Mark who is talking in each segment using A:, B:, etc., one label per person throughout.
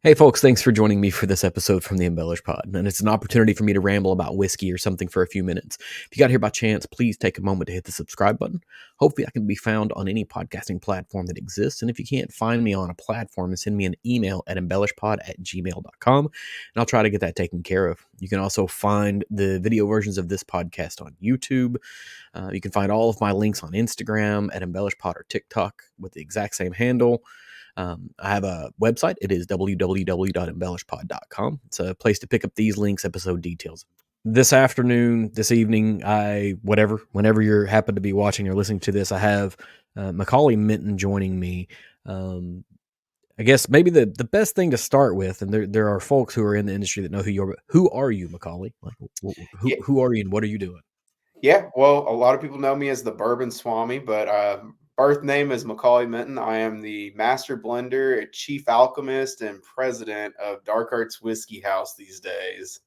A: Hey folks, thanks for joining me for this episode from the Embellish Pod. And it's an opportunity for me to ramble about whiskey or something for a few minutes. If you got here by chance, please take a moment to hit the subscribe button. Hopefully I can be found on any podcasting platform that exists. And if you can't find me on a platform, then send me an email at embellishpod@gmail.com and I'll try to get that taken care of. You can also find the video versions of this podcast on YouTube. You can find all of my links on Instagram at embellishpod or TikTok with the exact same handle. I have a website. It is www.embellishpod.com. It's a place to pick up these links, episode details. This afternoon, this evening, whenever you're happen to be watching or listening to this, I have Macaulay Minton joining me. I guess maybe the best thing to start with, and there are folks who are in the industry that know who you are. Who are you, Macaulay?
B: Yeah,
A: Who are you, and what are you doing?
B: yeah. Well, a lot of people know me as the Bourbon Swami, but birth name is Macaulay Minton. I am the master blender, chief alchemist, and president of Dark Arts Whiskey House these days.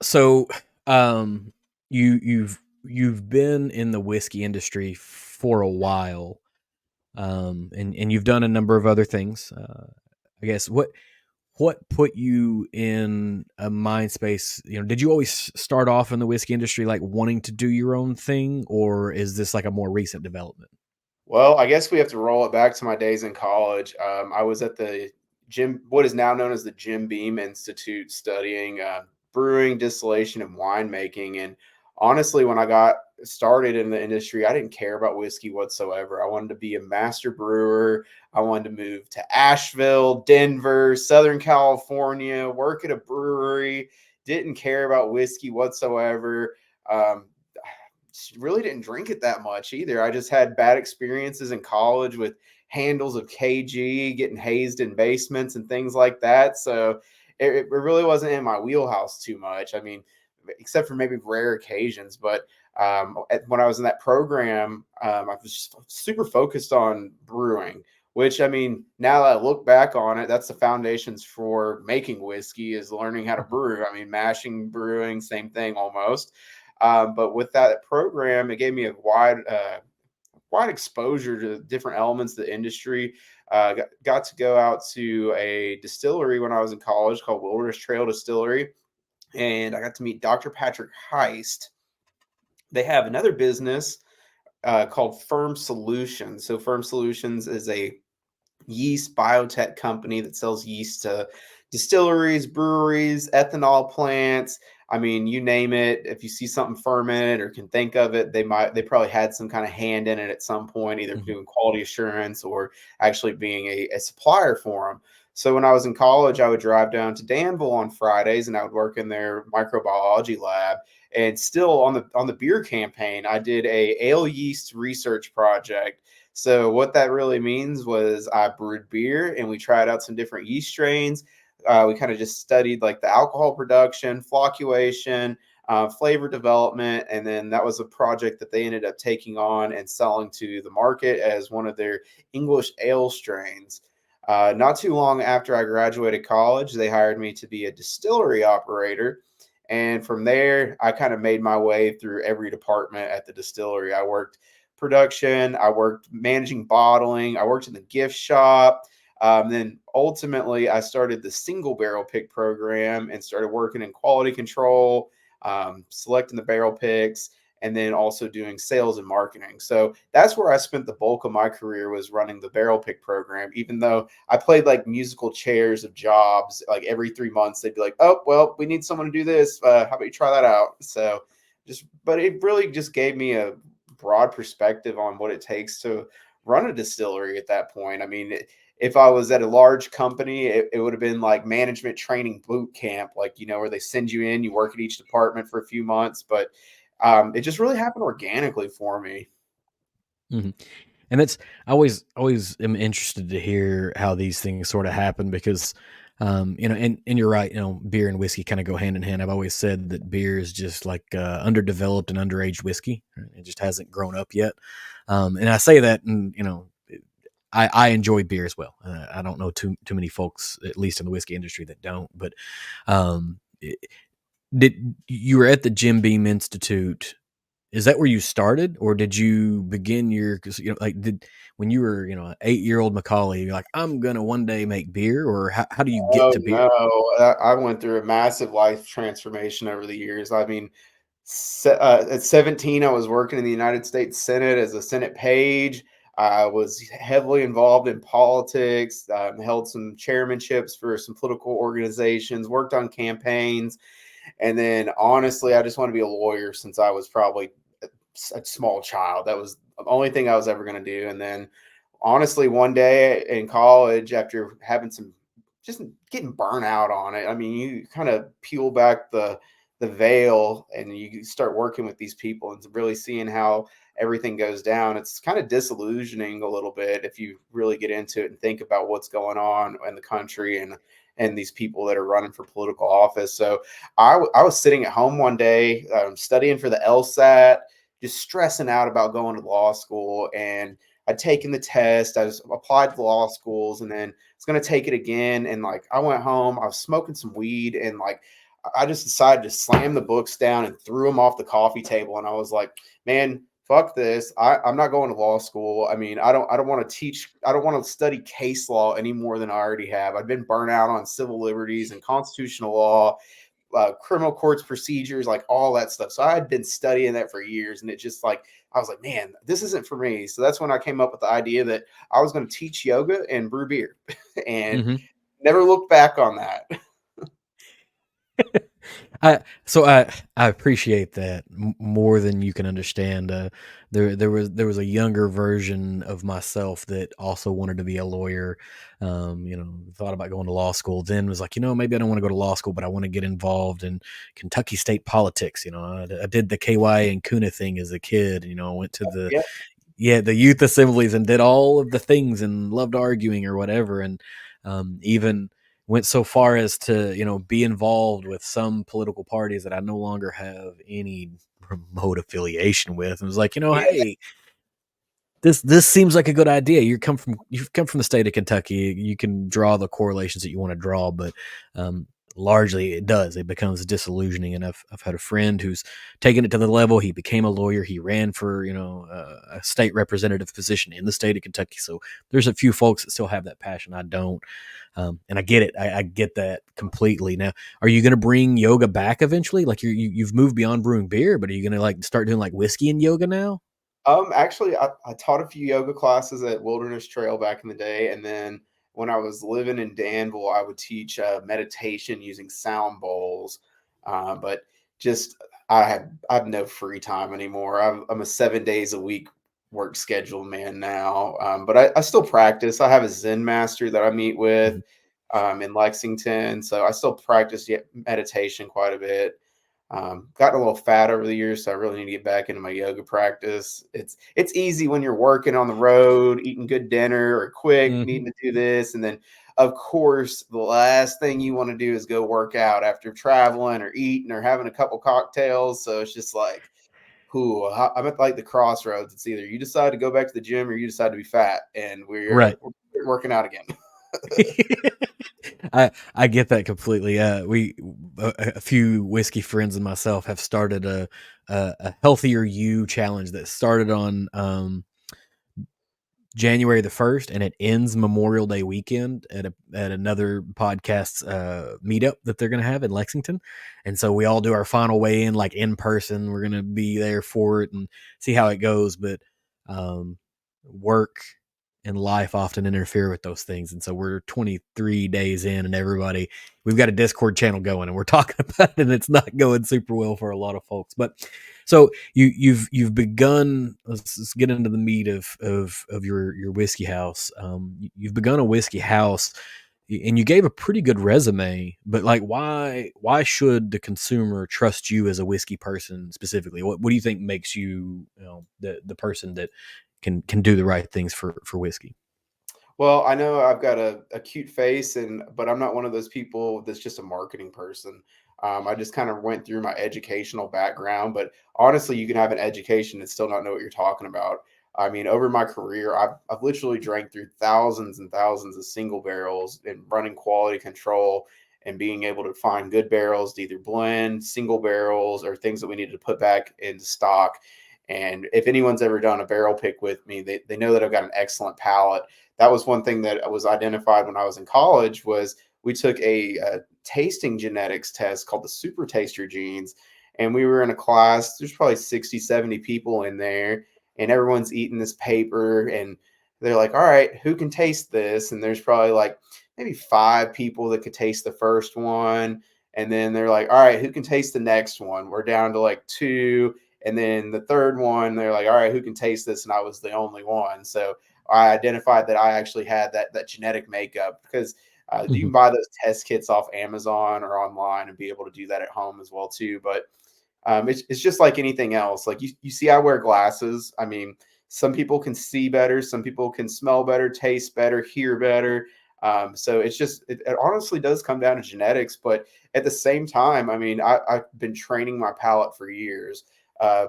A: So, um, you've been in the whiskey industry for a while, and you've done a number of other things. I guess what put you in a mind space? Did you always start off in the whiskey industry like wanting to do your own thing, or is this like a more recent development?
B: Well, I guess we have to roll it back to my days in college. I was at the what is now known as the Jim Beam Institute, studying brewing, distillation, and winemaking. And honestly, when I got started in the industry, I didn't care about whiskey whatsoever. I wanted to be a master brewer. I wanted to move to Asheville, Denver, Southern California, work at a brewery. Didn't care about whiskey whatsoever. Um, really didn't drink it that much either. I just had bad experiences in college with handles of KG, getting hazed in basements and things like that. So it really wasn't in my wheelhouse too much. I mean, except for maybe rare occasions. But when I was in that program, I was just super focused on brewing. Which, I mean, now that I look back on it, that's the foundations for making whiskey, is learning how to brew. I mean, mashing, brewing, same thing almost. But with that program, it gave me a wide exposure to different elements of the industry. Got to go out to a distillery when I was in college called Wilderness Trail Distillery, and I got to meet Dr. Patrick Heist. They have another business called Firm Solutions. So Firm Solutions is a yeast biotech company that sells yeast to distilleries, breweries, ethanol plants. I mean, you name it. If you see something fermented or can think of it, they probably had some kind of hand in it at some point, either
A: Mhm.
B: doing quality assurance or actually being a supplier for them. So when I was in college, I would drive down to Danville on Fridays and I would work in their microbiology lab. And still on the beer campaign, I did a ale yeast research project. So what that really means was I brewed beer and we tried out some different yeast strains. We kind of just studied like the alcohol production, flocculation, flavor development, and then that was a project that they ended up taking on and selling to the market as one of their English ale strains. Not too long after I graduated college, they hired me to be a distillery operator. And from there, I kind of made my way through every department at the distillery. I worked production, I worked managing bottling, I worked in the gift shop. Then ultimately, I started the single barrel pick program and started working in quality control, selecting the barrel picks, and then also doing sales and marketing. So that's where I spent the bulk of my career, was running the barrel pick program. Even though I played like musical chairs of jobs, like every 3 months they'd be like, "Oh, well, we need someone to do this. How about you try that out?" So but it really just gave me a broad perspective on what it takes to run a distillery at that point. I mean, if I was at a large company, it would have been like management training boot camp, like, where they send you in, you work at each department for a few months. But it just really happened organically for me.
A: Mhm. And that's I always am interested to hear how these things sort of happen because, and you're right, beer and whiskey kind of go hand in hand. I've always said that beer is just like underdeveloped and underaged whiskey. Right? It just hasn't grown up yet. And I say that, and I enjoy beer as well. I don't know too many folks, at least in the whiskey industry, that don't. But um, it- did you were at the Jim Beam Institute? is that where you started, or did you begin your? Because like did when you were an 8-year-old Macaulay, you're like, I'm gonna one day make beer, or how do you get
B: Oh,
A: to beer?
B: no. I went through a massive life transformation over the years. I mean, at 17, I was working in the United States Senate as a Senate page. I was heavily involved in politics, held some chairmanships for some political organizations, worked on campaigns. And then honestly, I just want to be a lawyer since I was probably a small child. That was the only thing I was ever going to do. And then honestly, one day in college, after having some just getting burnt out on it, I mean, you kind of peel back the veil and you start working with these people and really seeing how everything goes down. It's kind of disillusioning a little bit if you really get into it and think about what's going on in the country and these people that are running for political office. So I was sitting at home one day studying for the LSAT, just stressing out about going to law school. And I'd taken the test, I was applied to law schools, and then it's going to take it again. And like, I went home, I was smoking some weed, and like, I just decided to slam the books down and threw them off the coffee table. And I was like, man, fuck this. I'm not going to law school. I mean, I don't want to teach, I don't want to study case law any more than I already have. I've been burnt out on civil liberties and constitutional law, criminal courts procedures, like all that stuff. So I had been studying that for years, and it just like I was like, man, this isn't for me. So that's when I came up with the idea that I was going to teach yoga and brew beer, and
A: Hmm.
B: never looked back on that.
A: I appreciate that more than you can understand. There was a younger version of myself that also wanted to be a lawyer. Thought about going to law school. Then was like, maybe I don't want to go to law school, but I want to get involved in Kentucky state politics. I did the KY and Kuna thing as a kid. I went to
B: Yeah,
A: the youth assemblies and did all of the things and loved arguing or whatever, and even went so far as to be involved with some political parties that I no longer have any remote affiliation with, and was like,
B: yeah,
A: hey, this seems like a good idea. You've come from the state of Kentucky. You can draw the correlations that you want to draw, but largely it becomes disillusioning. And I've had a friend who's taken it to the level. He became a lawyer. He ran for a state representative position in the state of Kentucky. So there's a few folks that still have that passion. I don't, and I get it. I get that completely. Now, are you going to bring yoga back eventually? Like you've moved beyond brewing beer, but are you going to like start doing like whiskey and yoga now?
B: Actually, I taught a few yoga classes at Wilderness Trail back in the day, and then when I was living in Danville, I would teach meditation using sound bowls. But just I have no free time anymore. I'm a 7 days a week work schedule man now. But I still practice. I have a Zen master that I meet with
A: Mhm.
B: in Lexington, so I still practice meditation quite a bit. Gotten a little fat over the years, so I really need to get back into my yoga practice. It's easy when you're working on the road, eating good dinner, or quick,
A: Mhm.
B: needing to do this, and then of course the last thing you want to do is go work out after traveling or eating or having a couple cocktails. So it's just like, who I'm at like the crossroads. It's either you decide to go back to the gym or you decide to be fat, and
A: Right.
B: we're working out again.
A: I get that completely. A few whiskey friends and myself have started a healthier you challenge that started on January the 1st, and it ends Memorial Day weekend at another podcast's meetup that they're going to have in Lexington. And so we all do our final weigh in like in person. We're going to be there for it and see how it goes. But work and life often interfere with those things. And so we're 23 days in, and we've got a Discord channel going, and we're talking about it, and it's not going super well for a lot of folks. But so you've begun. Let's get into the meat of your whiskey house. You've begun a whiskey house, and you gave a pretty good resume. But like, why should the consumer trust you as a whiskey person specifically? What do you think makes you the person that can do the right things for whiskey?
B: Well, I know I've got a cute face, but I'm not one of those people that's just a marketing person. I just kind of went through my educational background, but honestly, you can have an education and still not know what you're talking about. I mean, over my career, I've literally drank through thousands and thousands of single barrels and running quality control. and being able to find good barrels to either blend, single barrels, or things that we needed to put back into stock. And if anyone's ever done a barrel pick with me, they know that I've got an excellent palate. That was one thing that was identified when I was in college was we took a tasting genetics test called the super taster genes. And we were in a class, there's probably 60, 70 people in there, and everyone's eating this paper. And they're like, all right, who can taste this? And there's probably like maybe 5 people that could taste the first one. And then they're like, all right, who can taste the next one? We're down to like 2. And then the third one, they're like, all right, who can taste this? And I was the only one. So I identified that I actually had that genetic makeup because you
A: Mhm.
B: can buy those test kits off Amazon or online and be able to do that at home as well too. But it's just like anything else. Like you see, I wear glasses. I mean, some people can see better, some people can smell better, taste better, hear better. So it honestly does come down to genetics. But at the same time, I mean, I've been training my palate for years.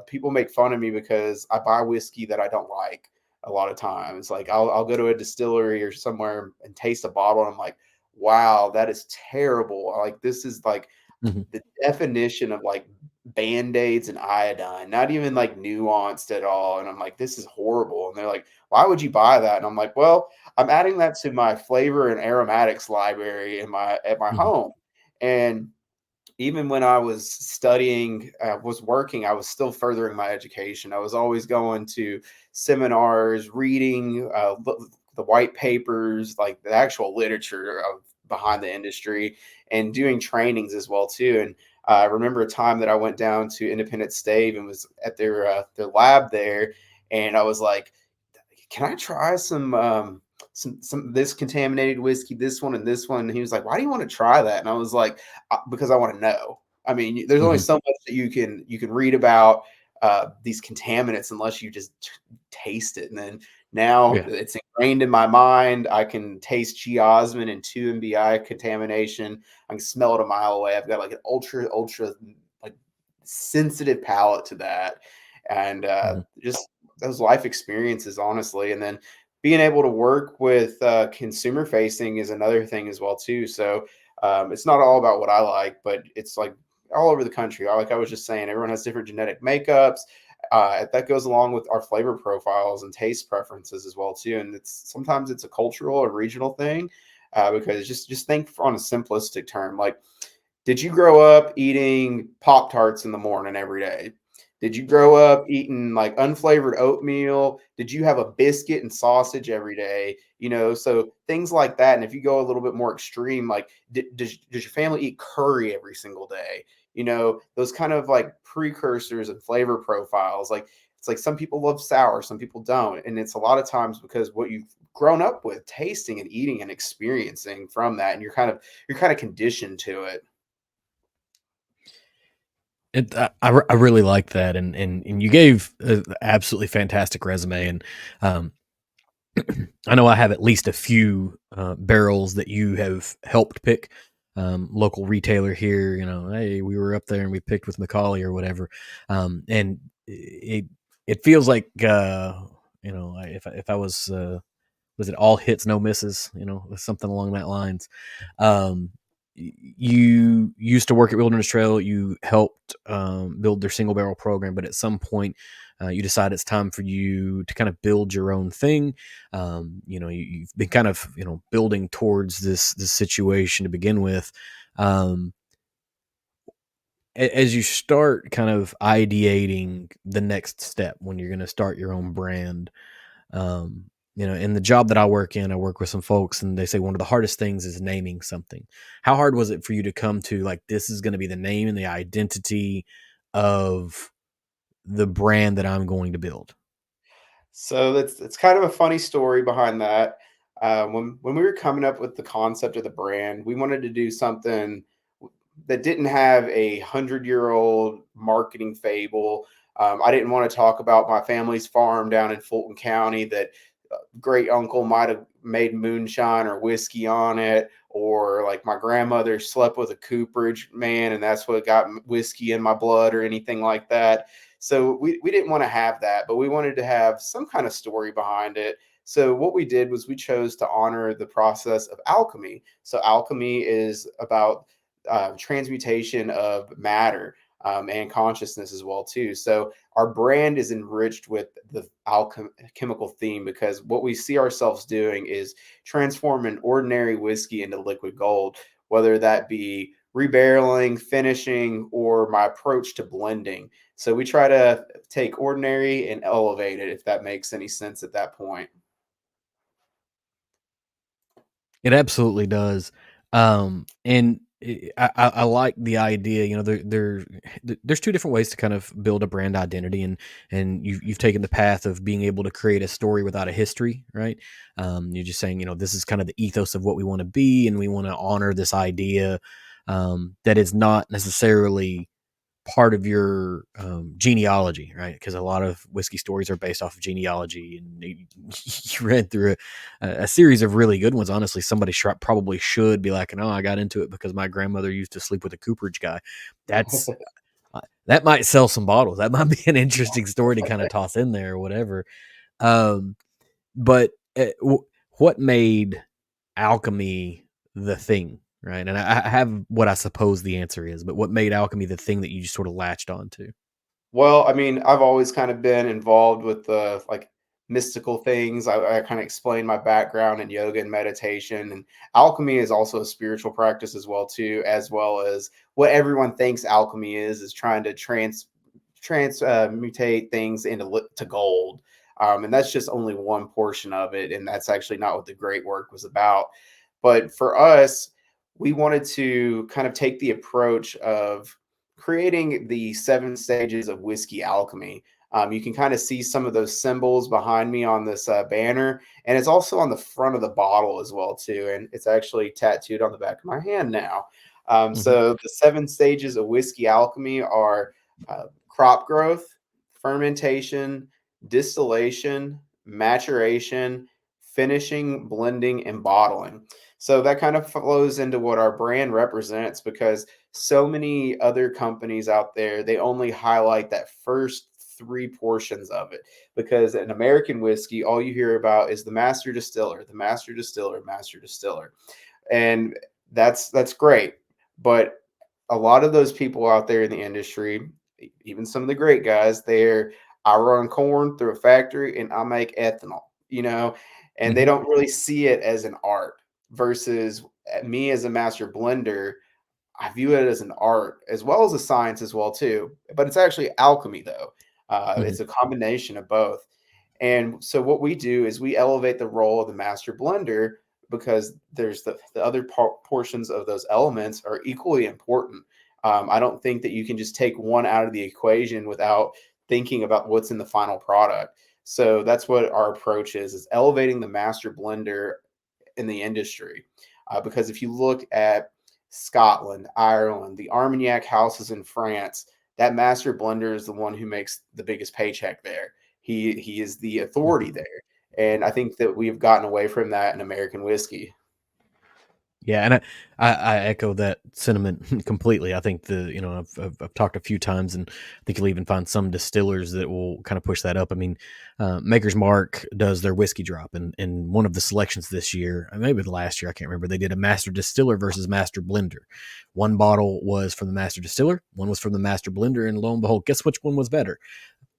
B: People make fun of me because I buy whiskey that I don't like a lot of times. Like I'll go to a distillery or somewhere and taste a bottle, and I'm like, wow, that is terrible. Like this is like
A: Mhm.
B: the definition of like band-aids and iodine, not even like nuanced at all. And I'm like, this is horrible. And they're like, why would you buy that? And I'm like, well, I'm adding that to my flavor and aromatics library in my at my
A: Mhm.
B: home. And even when I was studying, was working, I was still furthering my education. I was always going to seminars, reading the white papers, like the actual literature of behind the industry, and doing trainings as well too. And I remember a time that I went down to Independent Stave and was at their lab there, and I was like, can I try some this contaminated whiskey, this one and this one? And he was like, why do you want to try that? And I was like, because I want to know. I mean, there's only
A: Mhm.
B: so much that you can read about these contaminants unless you just taste it. And then now
A: Yeah.
B: it's ingrained in my mind. I can taste geosmin and 2 MBI contamination. I can smell it a mile away. I've got like an ultra like sensitive palate to that. And
A: Mhm.
B: just those life experiences, honestly. And then being able to work with consumer facing is another thing as well too. So it's not all about what I like, but it's like all over the country. Like I was just saying, everyone has different genetic makeups. That goes along with our flavor profiles and taste preferences as well too. And it's sometimes it's a cultural or regional thing because just think on a simplistic term, like did you grow up eating Pop Tarts in the morning every day? Did you grow up eating like unflavored oatmeal? Did you have a biscuit and sausage every day? So things like that. And if you go a little bit more extreme, like does your family eat curry every single day? Those kind of like precursors and flavor profiles. Like it's like some people love sour, some people don't. And it's a lot of times because what you've grown up with tasting and eating and experiencing from that. And you're kind of conditioned to it.
A: I really like that, and you gave a absolutely fantastic resume, and um, I know I have at least a few barrels that you have helped pick. Local retailer here, hey, we were up there and we picked with Macaulay or whatever, and it feels like if I was it all hits no misses, something along that lines. You used to work at Wilderness Trail. You helped build their single barrel program, but at some point, you decide it's time for you to kind of build your own thing. You've been kind of building towards this situation to begin with. Um, as you start kind of ideating the next step when you're going to start your own brand, um, in the job that I work in, I work with some folks and they say one of the hardest things is naming something. How hard was it for you to come to like, this is going to be the name and the identity of the brand that I'm going to build?
B: So that's kind of a funny story behind that. When we were coming up with the concept of the brand, we wanted to do something that didn't have 100-year-old marketing fable. I didn't want to talk about my family's farm down in Fulton County that great uncle might have made moonshine or whiskey on it, or like my grandmother slept with a cooperage man and that's what got whiskey in my blood or anything like that. So we didn't want to have that, but we wanted to have some kind of story behind it. So what we did was we chose to honor the process of alchemy. So alchemy is about transmutation of matter, and consciousness as well too. So our brand is enriched with the alchemical theme, because what we see ourselves doing is transforming ordinary whiskey into liquid gold, whether that be rebarreling, finishing, or my approach to blending. So we try to take ordinary and elevate it, if that makes any sense at that point.
A: It absolutely does. And I like the idea. You know, there's two different ways to kind of build a brand identity, and you've taken the path of being able to create a story without a history, right? You're just saying, you know, this is kind of the ethos of what we want to be, and we want to honor this idea that is not necessarily part of your genealogy, right? Because a lot of whiskey stories are based off of genealogy, and you read through a series of really good ones. Honestly, somebody probably should be like, "No, I got into it because my grandmother used to sleep with a cooperage guy." That's that might sell some bottles. That might be an interesting story to kind of toss in there or whatever. Um, but what made alchemy the thing, right? And I have what I suppose the answer is, but what made alchemy the thing that you just sort of latched onto?
B: Well, I mean, I've always kind of been involved with the like mystical things. I kind of explained my background in yoga and meditation, and alchemy is also a spiritual practice as well as what everyone thinks alchemy is trying to mutate things into to gold. And that's just only one portion of it, and that's actually not what the great work was about. But for us, we wanted to kind of take the approach of creating the 7 stages of whiskey alchemy. You can kind of see some of those symbols behind me on this banner, and it's also on the front of the bottle as well too. And it's actually tattooed on the back of my hand now.
A: Mhm,
B: So the 7 stages of whiskey alchemy are crop growth, fermentation, distillation, maturation, finishing, blending, and bottling. So that kind of flows into what our brand represents, because so many other companies out there, they only highlight that first 3 portions of it. Because in American whiskey, all you hear about is the master distiller, the master distiller, master distiller. And that's great. But a lot of those people out there in the industry, even some of the great guys, I run corn through a factory and I make ethanol, and they
A: mhm,
B: don't really see it as an art. Versus me as a master blender, I view it as an art as well as a science as well too. But it's actually alchemy though.
A: mhm.
B: It's a combination of both. And so what we do is we elevate the role of the master blender, because there's the other portions of those elements are equally important. I don't think that you can just take one out of the equation without thinking about what's in the final product. So that's what our approach is elevating the master blender in the industry. Because if you look at Scotland, Ireland, the Armagnac houses in France, that master blender is the one who makes the biggest paycheck there. He is the authority there, and I think that we've gotten away from that in American whiskey.
A: Yeah, and I echo that sentiment completely. I think I've talked a few times, and I think you'll even find some distillers that will kind of push that up. I mean, Maker's Mark does their whiskey drop, and one of the selections this year, maybe the last year, I can't remember. They did a master distiller versus master blender. One bottle was from the master distiller, one was from the master blender, and lo and behold, guess which one was better?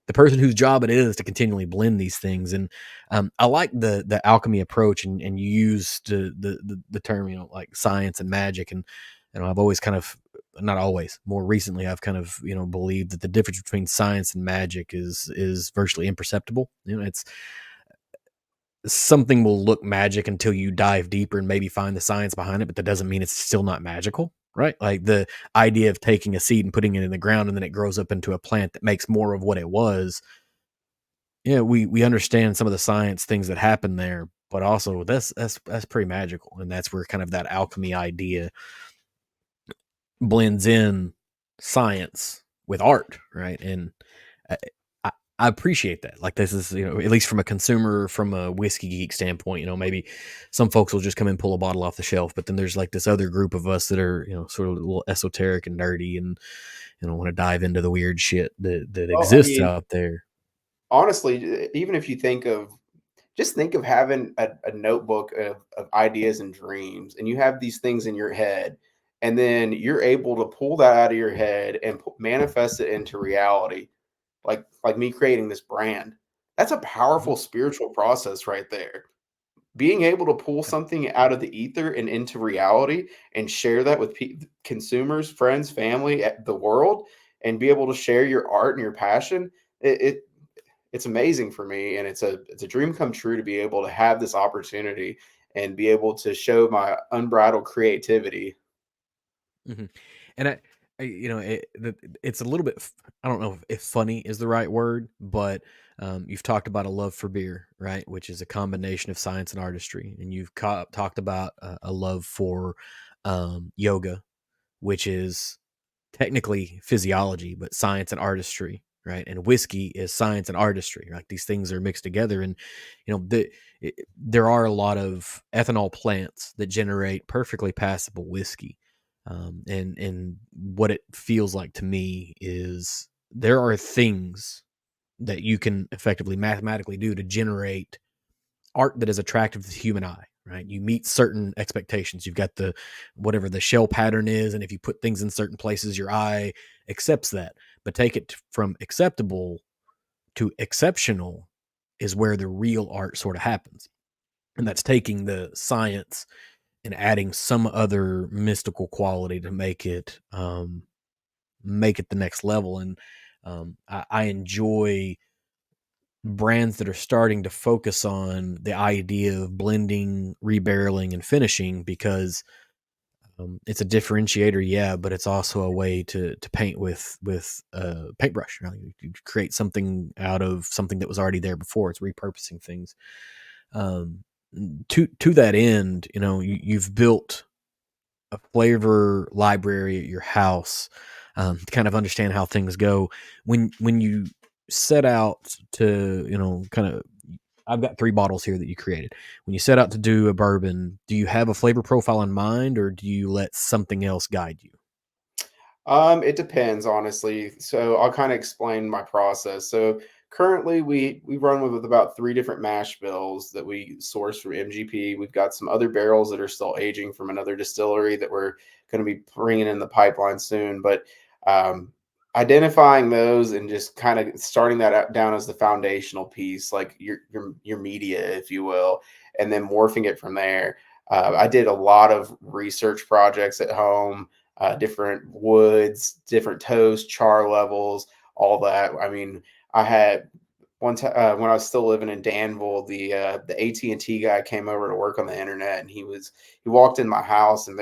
A: The person whose job it is to continually blend these things. And I like the alchemy approach, and you used the term, like science and magic. And I've always kind of, not always, more recently, I've kind of believed that the difference between science and magic is virtually imperceptible. It's something will look magic until you dive deeper and maybe find the science behind it, but that doesn't mean it's still not magical, right? Like the idea of taking a seed and putting it in the ground and then it grows up into a plant that makes more of what it was. Yeah, we understand some of the science things that happen there, but also that's pretty magical, and that's where kind of that alchemy idea blends in science with art, right? And I I appreciate that. Like this is, at least from a consumer, from a whiskey geek standpoint, maybe some folks will just come and pull a bottle off the shelf, but then there's like this other group of us that are, sort of a little esoteric and nerdy and, want to dive into the weird shit that
B: Well, I
A: exists
B: mean,
A: out there.
B: honestly, even if you just think of having a notebook of ideas and dreams, and you have these things in your head, and then you're able to pull that out of your head and manifest it into reality, like me creating this brand. That's a
A: Mhm.
B: powerful spiritual process right there. Being able to pull something out of the ether and into reality and share that with consumers, friends, family, the world, and be able to share your art and your passion, it it's amazing for me, and it's a dream come true to be able to have this opportunity and be able to show my unbridled creativity.
A: Mhm. And it's a little bit. I don't know if funny is the right word, but you've talked about a love for beer, right? Which is a combination of science and artistry, and you've talked about a love for yoga, which is technically physiology, but science and artistry, right? And whiskey is science and artistry. Like these things are mixed together, and there are a lot of ethanol plants that generate perfectly passable whiskey. And what it feels like to me is there are things that you can effectively mathematically do to generate art that is attractive to the human eye, right? You meet certain expectations. You've got the whatever the shell pattern is, and if you put things in certain places, your eye accepts that. But take it from acceptable to exceptional is where the real art sort of happens. And that's taking the science and adding some other mystical quality to make it the next level. And I enjoy brands that are starting to focus on the idea of blending, rebarreling, and finishing because it's a differentiator, yeah, but it's also a way to paint with a paintbrush. Right? You create something out of something that was already there before. It's repurposing things. Um, to that end, you've built a flavor library at your house to kind of understand how things go. When you set out to, kind of, I've got 3 bottles here that you created. When you set out to do a bourbon, do you have a flavor profile in mind, or do you let something else guide you?
B: It depends, honestly. So I'll kind of explain my process. So currently, we run with about 3 different mash bills that we source from MGP. We've got some other barrels that are still aging from another distillery that we're going to be bringing in the pipeline soon. But um, identifying those and just kind of starting that down as the foundational piece, like your media, if you will, and then morphing it from there. I did a lot of research projects at home, different woods, different toast, char levels, all that. I mean, I had one time when I was still living in Danville, the AT&T guy came over to work on the internet, and he walked in my house, and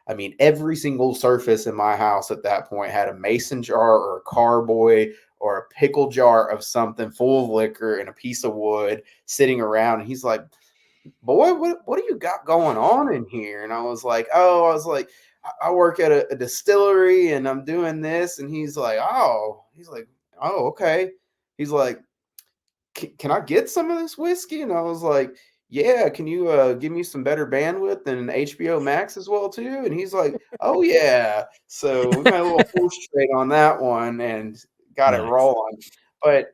B: I mean, every single surface in my house at that point had a mason jar or a carboy or a pickle jar of something full of liquor and a piece of wood sitting around. And he's like, boy, what do you got going on in here? And I was like, I work at a distillery and I'm doing this. And he's like, oh, okay. He's like, can I get some of this whiskey? And I was like, yeah, can you give me some better bandwidth and HBO Max as well too? And he's like, oh yeah. So we made a little horse trade on that one and got it
A: Nice.
B: rolling. But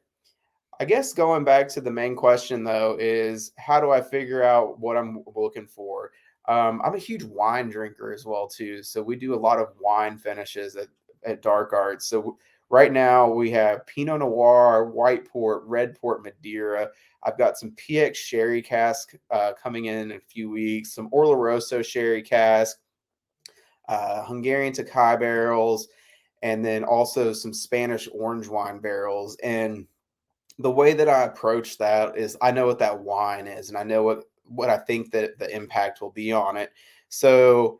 B: I guess going back to the main question though is how do I figure out what I'm looking for? I'm a huge wine drinker as well too, so we do a lot of wine finishes at Dark Arts. So right now we have Pinot Noir, White Port, Red Port, Madeira. I've got some PX Sherry cask coming in a few weeks, some Oloroso Sherry cask, Hungarian Tokai barrels, and then also some Spanish orange wine barrels. And the way that I approach that is I know what that wine is and I know what I think that the impact will be on it. So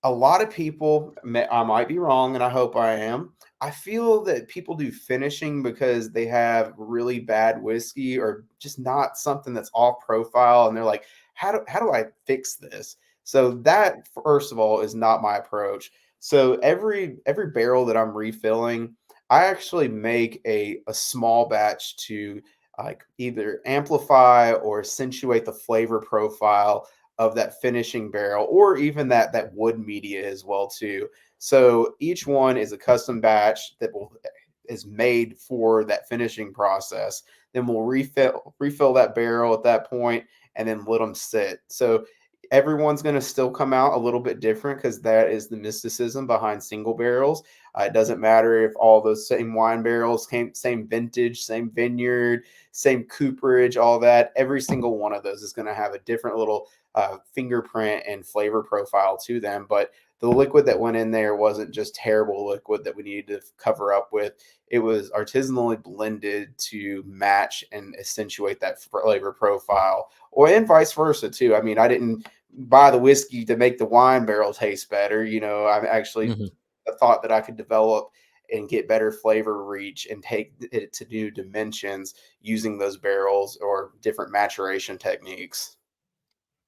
B: a lot of people, I might be wrong, and I hope I am. I feel that people do finishing because they have really bad whiskey or just not something that's off profile, and they're like, how do I fix this? So that first of all is not my approach. So every barrel that I'm refilling, I actually make a small batch to like either amplify or accentuate the flavor profile of that finishing barrel, or even that wood media as well too. So each one is a custom batch that will is made for that finishing process. Then we'll refill that barrel at that point, and then let them sit. So everyone's going to still come out a little bit different, because that is the mysticism behind single barrels. It doesn't matter if all those same wine barrels came, same vintage, same vineyard, same cooperage, all that. Every single one of those is going to have a different little fingerprint and flavor profile to them. But the liquid that went in there wasn't just terrible liquid that we needed to cover up with. It was artisanally blended to match and accentuate that flavor profile, or and vice versa too. I mean, I didn't buy the whiskey to make the wine barrel taste better. I actually
A: Mhm.
B: thought that I could develop and get better flavor reach and take it to new dimensions using those barrels or different maturation techniques.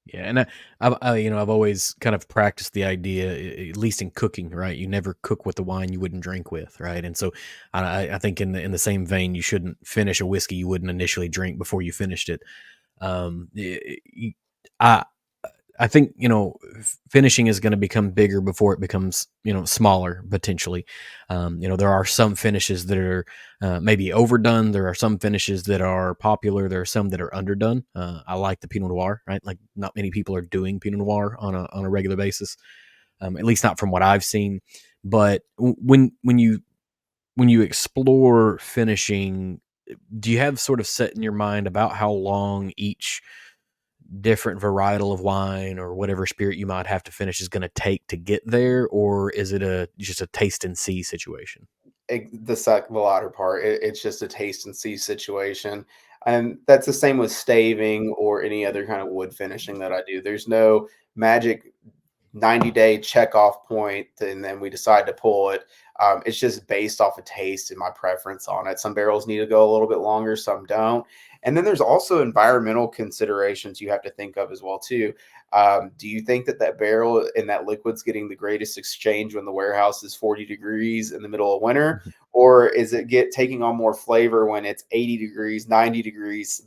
A: Yeah, and I've always kind of practiced the idea, at least in cooking, right? You never cook with the wine you wouldn't drink with, right? And so I think in the same vein, you shouldn't finish a whiskey you wouldn't initially drink before you finished it. I I think finishing is going to become bigger before it becomes smaller potentially. There are some finishes that are maybe overdone. There are some finishes that are popular. There are some that are underdone. I like the Pinot Noir, right? Like not many people are doing Pinot Noir on a regular basis, at least not from what I've seen. But when you explore finishing, do you have sort of set in your mind about how long each different varietal of wine or whatever spirit you might have to finish is going to take to get there, or is it a just a taste and see situation?
B: The latter part, it's just a taste and see situation, and that's the same with staving or any other kind of wood finishing that I do. There's no magic 90-day check off point and then we decide to pull it. It's just based off of taste and my preference on it. Some barrels need to go a little bit longer, some don't. And then there's also environmental considerations you have to think of as well too. Do you think that that barrel and that liquid's getting the greatest exchange when the warehouse is 40 degrees in the middle of winter,
A: Mhm.
B: or is it get taking on more flavor when it's 80 degrees, 90 degrees,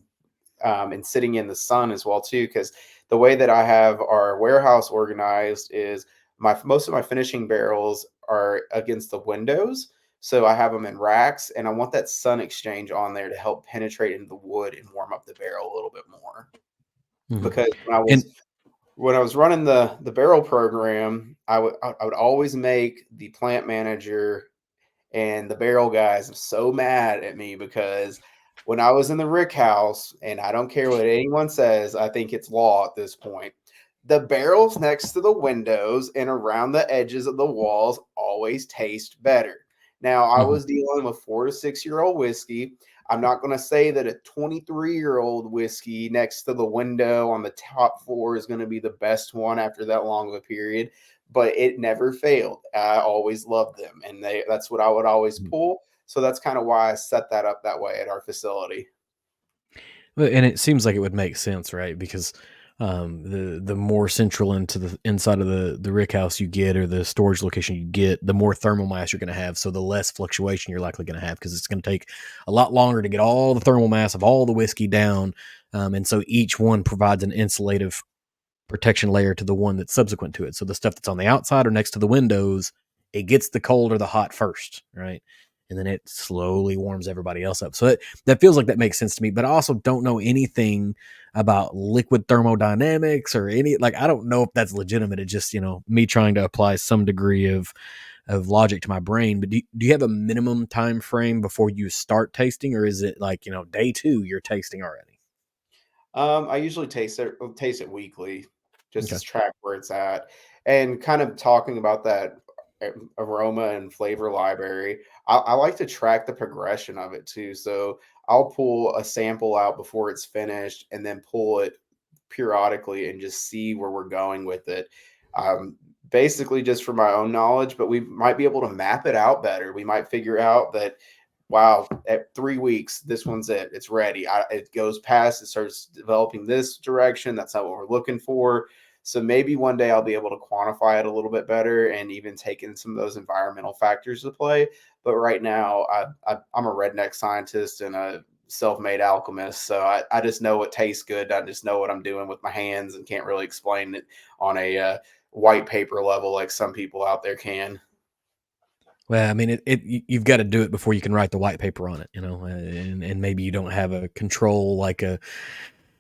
B: and sitting in the sun as well too? Because the way that I have our warehouse organized is my most of my finishing barrels are against the windows. So I have them in racks, and I want that sun exchange on there to help penetrate into the wood and warm up the barrel a little bit more.
A: Mhm.
B: Because
A: And
B: when I was running the barrel program, I would always make the plant manager and the barrel guys are so mad at me, because when I was in the Rick House, and I don't care what anyone says, I think it's law at this point, the barrels next to the windows and around the edges of the walls always taste better. Now, I
A: mhm.
B: was dealing with 4 to 6 year old whiskey. I'm not going to say that a 23-year-old whiskey next to the window on the top floor is going to be the best one after that long of a period, but it never failed. I always loved them, and that's what I would always pull. So that's kind of why I set that up that way at our facility.
A: Well, and it seems like it would make sense, right? Because the more central into the inside of the rick house you get, or the storage location you get, the more thermal mass you're going to have. So the less fluctuation you're likely going to have, because it's going to take a lot longer to get all the thermal mass of all the whiskey down. And so each one provides an insulative protection layer to the one that's subsequent to it. So the stuff that's on the outside or next to the windows, it gets the cold or the hot first, right? And then it slowly warms everybody else up. So that feels like that makes sense to me. But I also don't know anything about liquid thermodynamics or any, like, I don't know if that's legitimate. It's just, me trying to apply some degree of logic to my brain. But do you have a minimum time frame before you start tasting, or is it like, day two, you're tasting already?
B: I usually taste it weekly, just
A: Okay.
B: to track where it's at, and kind of talking about that aroma and flavor library. I like to track the progression of it too. So I'll pull a sample out before it's finished, and then pull it periodically and just see where we're going with it. Basically, just for my own knowledge, but we might be able to map it out better. We might figure out that, wow, at 3 weeks, this one's it. It's ready. It goes past, it starts developing this direction. That's not what we're looking for. So maybe one day I'll be able to quantify it a little bit better and even take in some of those environmental factors to play. But right now, I'm a redneck scientist and a self-made alchemist, so I just know what tastes good. I just know what I'm doing with my hands and can't really explain it on a white paper level like some people out there can.
A: Well, I mean, you've got to do it before you can write the white paper on it, and maybe you don't have a control like a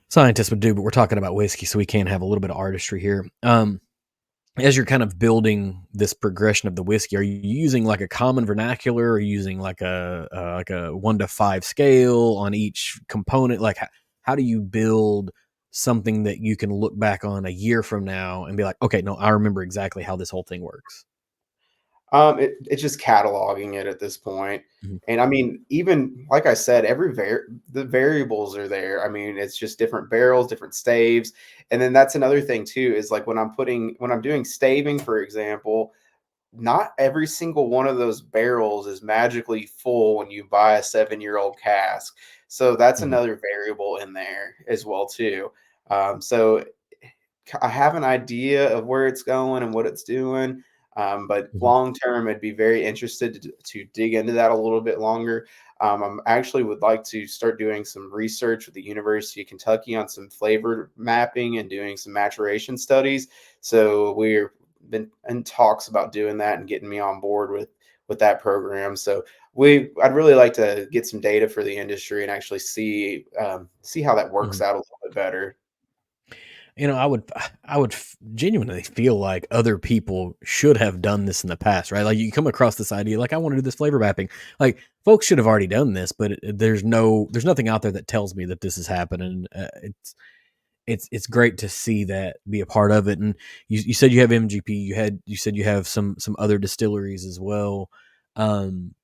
A: scientist would do, but we're talking about whiskey, so we can have a little bit of artistry here. As you're kind of building this progression of the whiskey, are you using like a common vernacular, or using like a 1 to 5 scale on each component? Like, how do you build something that you can look back on a year from now and be like, okay, no, I remember exactly how this whole thing works?
B: It's just cataloging it at this point.
A: Mhm,
B: And I mean, even like I said, the variables are there. I mean, it's just different barrels, different staves. And then that's another thing too, is like when I'm doing staving, for example, not every single one of those barrels is magically full when you buy a 7-year-old cask. So that's
A: mhm,
B: another variable in there as well too. So I have an idea of where it's going and what it's doing. But
A: mhm,
B: long term, I'd be very interested to dig into that a little bit longer. I'm actually would like to start doing some research with the University of Kentucky on some flavor mapping and doing some maturation studies. So we're been in talks about doing that and getting me on board with that program. So I'd really like to get some data for the industry and actually see how that works
A: mhm.
B: out a little bit better.
A: I would genuinely feel like other people should have done this in the past, right? Like you come across this idea, like I want to do this flavor mapping. Like folks should have already done this, but there's nothing out there that tells me that this is happening. It's great to see that, be a part of it. And you said you have MGP, you said you have some other distilleries as well. Um,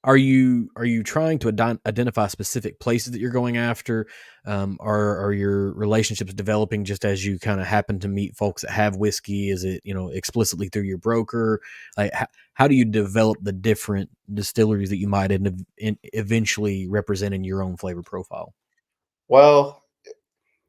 A: are you trying to identify specific places that you're going after? Are your relationships developing just as you kind of happen to meet folks that have whiskey? Is it explicitly through your broker? Like how do you develop the different distilleries that you might eventually represent in your own flavor profile?
B: Well,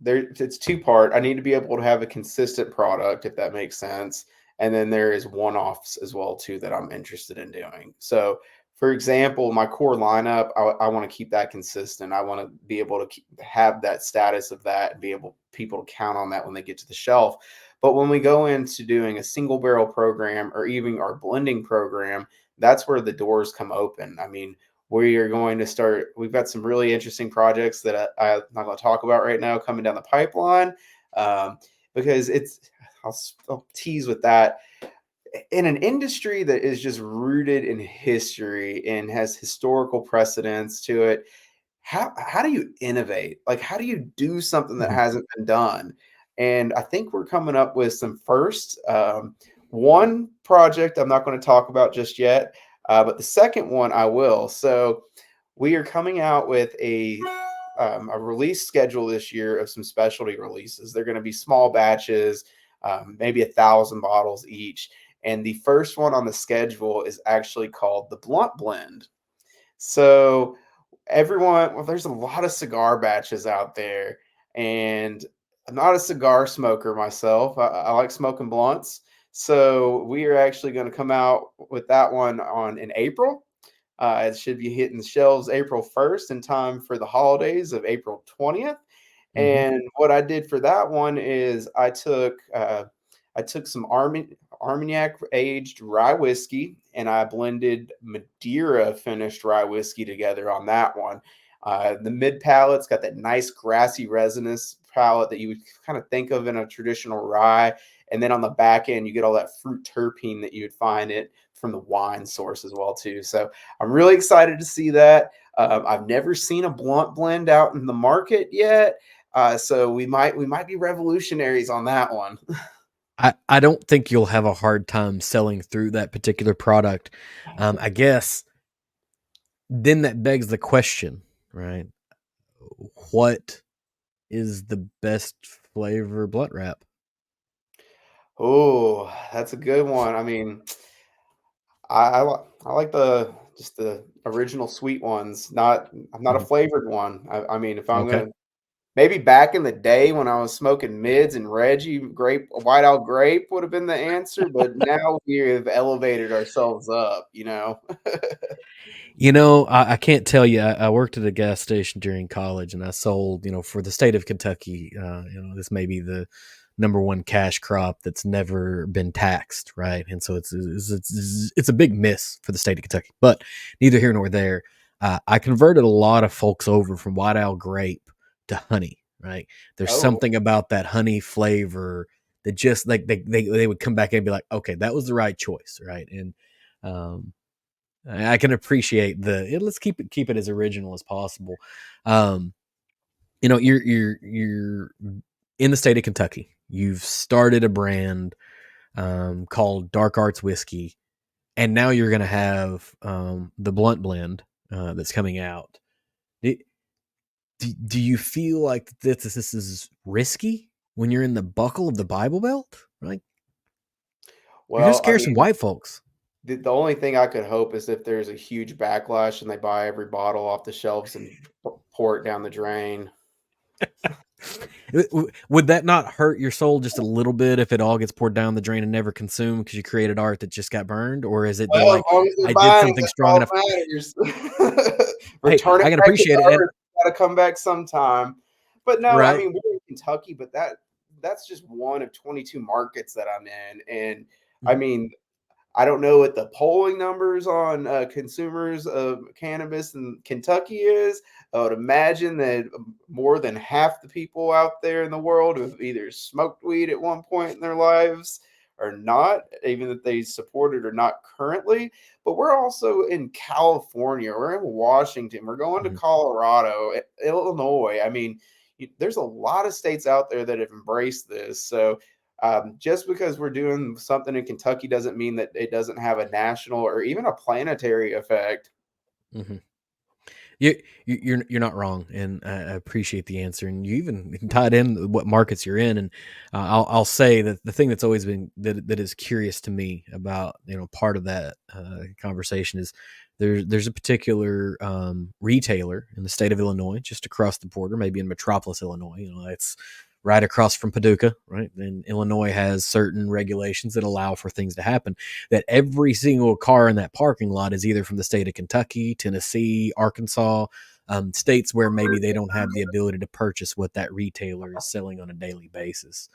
B: it's two-part. I need to be able to have a consistent product, if that makes sense. And then there is one-offs as well too that I'm interested in doing. So, for example, my core lineup, I want to keep that consistent. I want to be able to have that status of that and be able people to count on that when they get to the shelf. But when we go into doing a single barrel program or even our blending program, that's where the doors come open. I mean, we are going to start. We've got some really interesting projects that I'm not going to talk about right now coming down the pipeline, um, because I'll tease with that. In an industry that is just rooted in history and has historical precedence to it, how do you innovate? Like, how do you do something that
A: Mhm,
B: hasn't been done? And I think we're coming up with some first. One project I'm not going to talk about just yet, but the second one I will. So we are coming out with a release schedule this year of some specialty releases. They're going to be small batches, maybe 1,000 bottles each. And the first one on the schedule is actually called the Blunt Blend. So well, there's a lot of cigar batches out there, and I'm not a cigar smoker myself. I like smoking blunts. So we are actually going to come out with that one on in April. It should be hitting the shelves April 1st in time for the holidays of April 20th.
A: mhm,
B: And what I did for that one is I took some Armagnac aged rye whiskey and I blended Madeira finished rye whiskey together on that one. The mid palate's got that nice grassy resinous palate that you would kind of think of in a traditional rye. And then on the back end, you get all that fruit terpene that you would find it from the wine source as well too. So I'm really excited to see that. I've never seen a blunt blend out in the market yet, so we might be revolutionaries on that one.
A: I don't think you'll have a hard time selling through that particular product. I guess then that begs the question, right? What is the best flavor blunt wrap?
B: Oh, that's a good one. I mean, I like the original sweet ones. I'm not a
A: Mhm.
B: flavored one. I mean, if I'm
A: Okay.
B: gonna maybe back in the day when I was smoking mids and Reggie grape, white owl grape would have been the answer, but now we have elevated ourselves up, you know?
A: I can't tell you. I worked at a gas station during college, and I sold, for the state of Kentucky. This may be the number one cash crop that's never been taxed, right? And so it's a big miss for the state of Kentucky. But neither here nor there. I converted a lot of folks over from white owl grape to honey, right? There's
B: Oh,
A: something about that honey flavor that just like they would come back and be like, okay, that was the right choice, right? And um, I can appreciate let's keep it as original as possible. Um, you're in the state of Kentucky. You've started a brand called Dark Arts Whiskey, and now you're going to have the Blunt Blend that's coming out. Do, do you feel like this is risky when you're in the buckle of the Bible Belt? Right, you're going to
B: well, I
A: scare some
B: mean,
A: white folks.
B: the only thing I could hope is if there's a huge backlash and they buy every bottle off the shelves and pour it down the drain.
A: Would that not hurt your soul just a little bit if it all gets poured down the drain and never consumed because you created art that just got burned? Or is it they're
B: Well, as
A: like,
B: long as they're
A: I did
B: buying it,
A: something
B: that's
A: strong
B: all
A: enough?
B: that matters.
A: Hey,
B: Return it
A: I can
B: back to
A: appreciate it.
B: the
A: And
B: earth. Gotta come back sometime. But no, I
A: right.
B: mean, we're in Kentucky, but that's just one of 22 markets that I'm in. And I
A: Mhm,
B: mean, I don't know what the polling numbers on consumers of cannabis in Kentucky is. I would imagine that more than half the people out there in the world have either smoked weed at one point in their lives or not, even if they support it or not currently. But we're also in California, we're in Washington, we're going to
A: mhm.
B: Colorado, Illinois. I mean, there's a lot of states out there that have embraced this. So just because we're doing something in Kentucky doesn't mean that it doesn't have a national or even a planetary effect.
A: Mhm. You're not wrong, and I appreciate the answer. And you even tied in what markets you're in. And I'll say that the thing that's always been that is curious to me about part of that conversation is there's a particular retailer in the state of Illinois, just across the border, maybe in Metropolis, Illinois. It's right across from Paducah, right? And Illinois has certain regulations that allow for things to happen that every single car in that parking lot is either from the state of Kentucky, Tennessee, Arkansas, states where maybe they don't have the ability to purchase what that retailer is selling on a daily basis.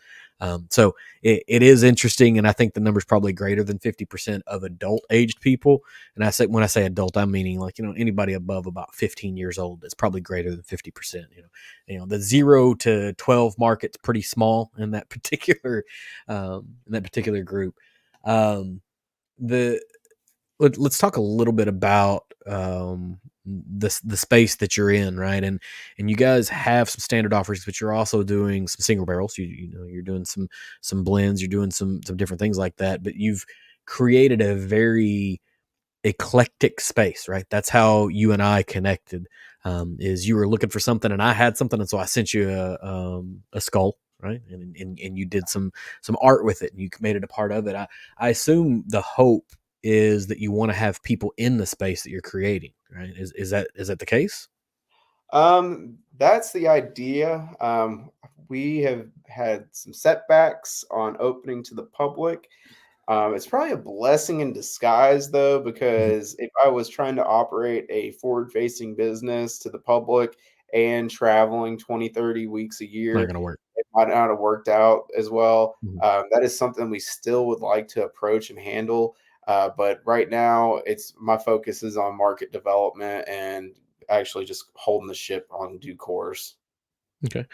A: So it is interesting, and I think the number is probably greater than 50% of adult aged people. And when I say adult, I'm meaning like anybody above about 15 years old is probably greater than 50%. The 0 to 12 market's pretty small in that particular group. Um, the let's talk a little bit about the space that you're in, right? And you guys have some standard offerings, but you're also doing some single barrels. You're doing some blends, you're doing some different things like that. But you've created a very eclectic space, right? That's how you and I connected. Is you were looking for something, and I had something, and so I sent you a skull, right? And you did some art with it, and you made it a part of it. I assume the hope is that you want to have people in the space that you're creating, right? Is that the case?
B: That's the idea. We have had some setbacks on opening to the public. It's probably a blessing in disguise, though,
A: Mhm.
B: because if I was trying to operate a forward facing business to the public and traveling 20, 30 weeks a
A: Not
B: year,
A: gonna work.
B: it might not have worked out as well.
A: Mhm.
B: That is something we still would like to approach and handle. But right now, it's my focus is on market development and actually just holding the ship on due course.
A: Okay.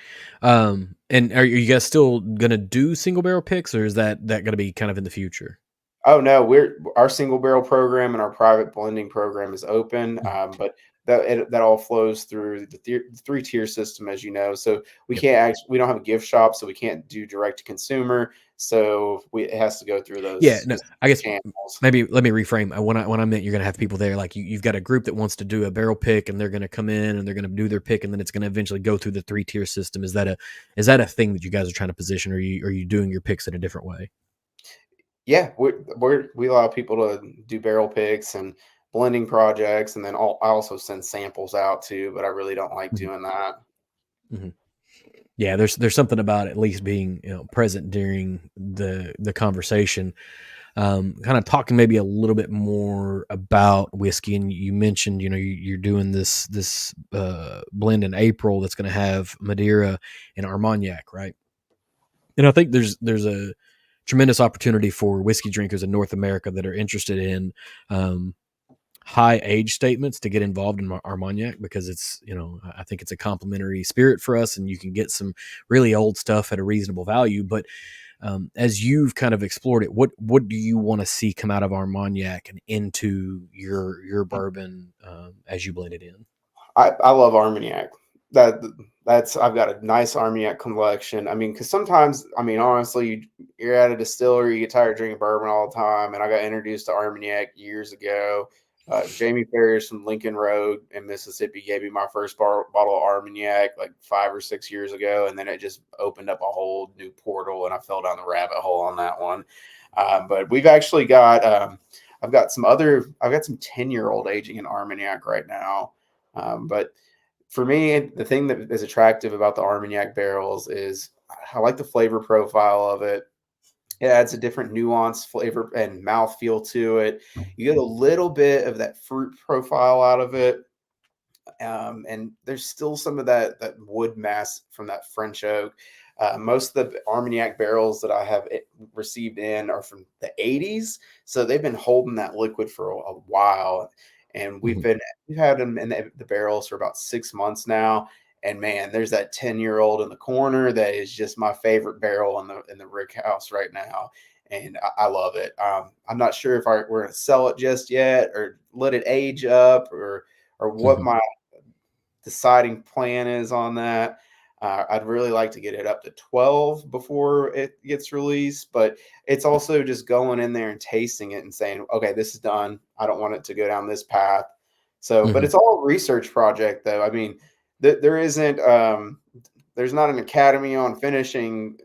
A: And are you guys still gonna do single barrel picks, or is that gonna be kind of in the future?
B: Oh, no, we're our single barrel program and our private blending program is open,
A: Mhm.
B: but that all flows through the 3-tier system, as you know. So
A: Yep.
B: we don't have a gift shop, so we can't do direct to consumer. So it has to go through
A: Yeah,
B: those
A: no, I
B: specific
A: guess
B: channels.
A: maybe let me reframe. When I meant you're gonna have people there, like you've got a group that wants to do a barrel pick, and they're gonna come in and they're gonna do their pick, and then it's gonna eventually go through the 3 tier system. Is that a thing that you guys are trying to position, or are you doing your picks in a different way?
B: Yeah, we allow people to do barrel picks and blending projects, and then I also send samples out too, but I really don't like
A: Mhm,
B: doing that.
A: mhm. Yeah, there's something about at least being, present during the conversation. Kind of talking maybe a little bit more about whiskey, and you mentioned, you're doing this blend in April that's going to have Madeira and Armagnac, right? And I think there's a tremendous opportunity for whiskey drinkers in North America that are interested in um, high age statements to get involved in Armagnac, because it's, I think it's a complimentary spirit for us, and you can get some really old stuff at a reasonable value. But as you've kind of explored it, what do you want to see come out of Armagnac and into your bourbon as you blend it in?
B: I love Armagnac. That that's I've got a nice Armagnac collection. I mean, because sometimes, I mean, honestly, you're at a distillery, you get tired of drinking bourbon all the time. And I got introduced to Armagnac years ago. Jamie Ferris from Lincoln Road in Mississippi gave me my first bottle of Armagnac like 5 or 6 years ago, and then it just opened up a whole new portal, and I fell down the rabbit hole on that one. But we've actually got I've got some 10-year-old aging in Armagnac right now. But for me, the thing that is attractive about the Armagnac barrels is I like the flavor profile of it. It adds a different nuance, flavor, and mouthfeel to it. You get a little bit of that fruit profile out of it. And there's still some of that wood mass from that French oak. Most of the Armagnac barrels that I have received in are from the 80s, so they've been holding that liquid for a while, and
A: Mhm.
B: we've had them in the barrels for about 6 months now. And man, there's that 10-year-old in the corner that is just my favorite barrel in the rick house right now, and I love it. I'm not sure if we're going to sell it just yet, or let it age up, or what
A: Mhm.
B: my deciding plan is on that. I'd really like to get it up to 12 before it gets released, but it's also just going in there and tasting it and saying, okay, this is done. I don't want it to go down this path. So, but
A: Mhm.
B: it's all a research project, though. I mean, there isn't, there's not an academy on finishing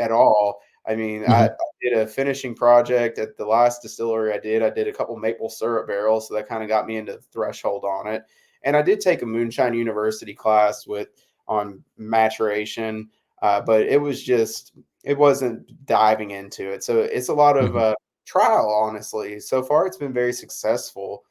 B: at all. I mean, I
A: Mhm.
B: did a finishing project at the last distillery I did. I did a couple maple syrup barrels, so that kind of got me into the threshold on it. And I did take a Moonshine University class with on maturation, but it wasn't diving into it. So it's a lot of
A: Mhm.
B: trial, honestly. So far, it's been very successful.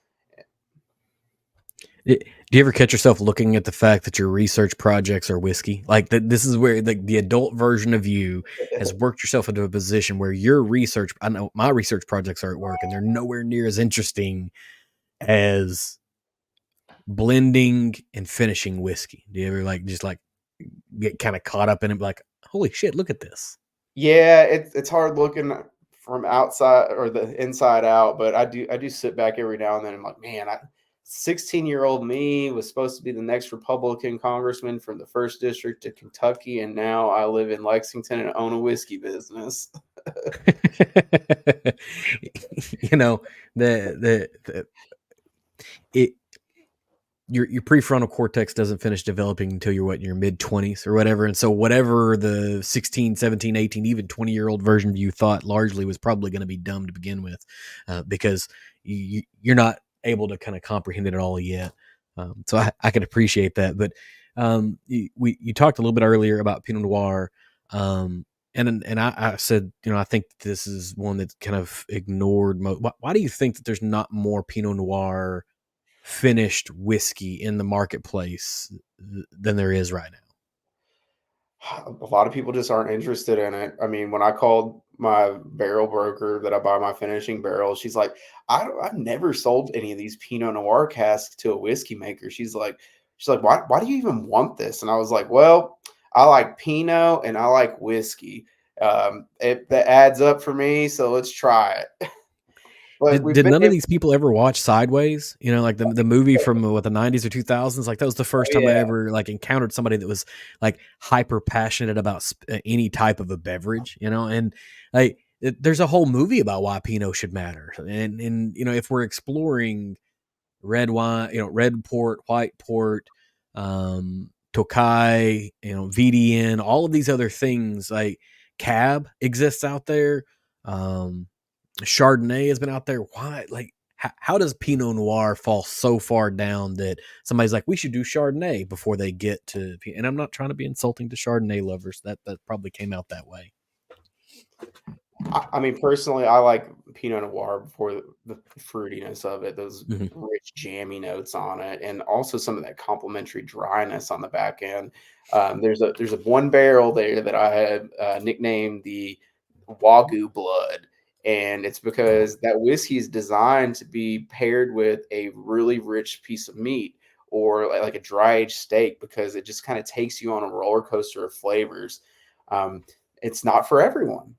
A: Do you ever catch yourself looking at the fact that your research projects are whiskey? Like that, this is where the adult version of you has worked yourself into a position where your research. I know my research projects are at work, and they're nowhere near as interesting as blending and finishing whiskey. Do you ever like just like get kind of caught up in it, like, holy shit, look at this?
B: Yeah, it's hard looking from outside or the inside out, but I do sit back every now and then. I'm like, man, 16-year-old me was supposed to be the next Republican congressman from the first district of Kentucky, and now I live in Lexington and own a whiskey business.
A: you know the it your prefrontal cortex doesn't finish developing until you're what in your mid 20s or whatever, and so whatever the 16, 17, 18, even 20-year-old version of you thought largely was probably going to be dumb to begin with, because you're not able to kind of comprehend it at all yet. So I can appreciate that. But you talked a little bit earlier about Pinot Noir, um, and I said, I think this is one that's kind of ignored. Why do you think that there's not more Pinot Noir finished whiskey in the marketplace than there is right now?
B: A lot of people just aren't interested in it. I mean, when I called my barrel broker that I buy my finishing barrels, she's like, I've never sold any of these Pinot Noir casks to a whiskey maker. She's like, why do you even want this? And I was like, well, I like Pinot and I like whiskey. That adds up for me, so let's try it. But
A: Did
B: we've
A: did
B: been
A: none of
B: able,
A: these people ever watch Sideways? Like the movie from what, the 90s or 2000s? Like that was the
B: oh
A: first time I
B: yeah,
A: ever like encountered somebody that was like hyper passionate about any type of a beverage, and like there's a whole movie about why Pinot should matter. And if we're exploring red wine, red port, white port, Tokai, VDN, all of these other things, like Cab exists out there. Chardonnay has been out there. Why? Like, how does Pinot Noir fall so far down that somebody's like, we should do Chardonnay before they get to? And I'm not trying to be insulting to Chardonnay lovers. That probably came out that way.
B: I mean, personally, I like Pinot Noir before the fruitiness of it, those
A: Mhm.
B: rich jammy notes on it, and also some of that complementary dryness on the back end. There's a one barrel there that I had nicknamed the Wagyu Blood, and it's because that whiskey is designed to be paired with a really rich piece of meat or like a dry aged steak because it just kind of takes you on a roller coaster of flavors. Um, it's not for everyone,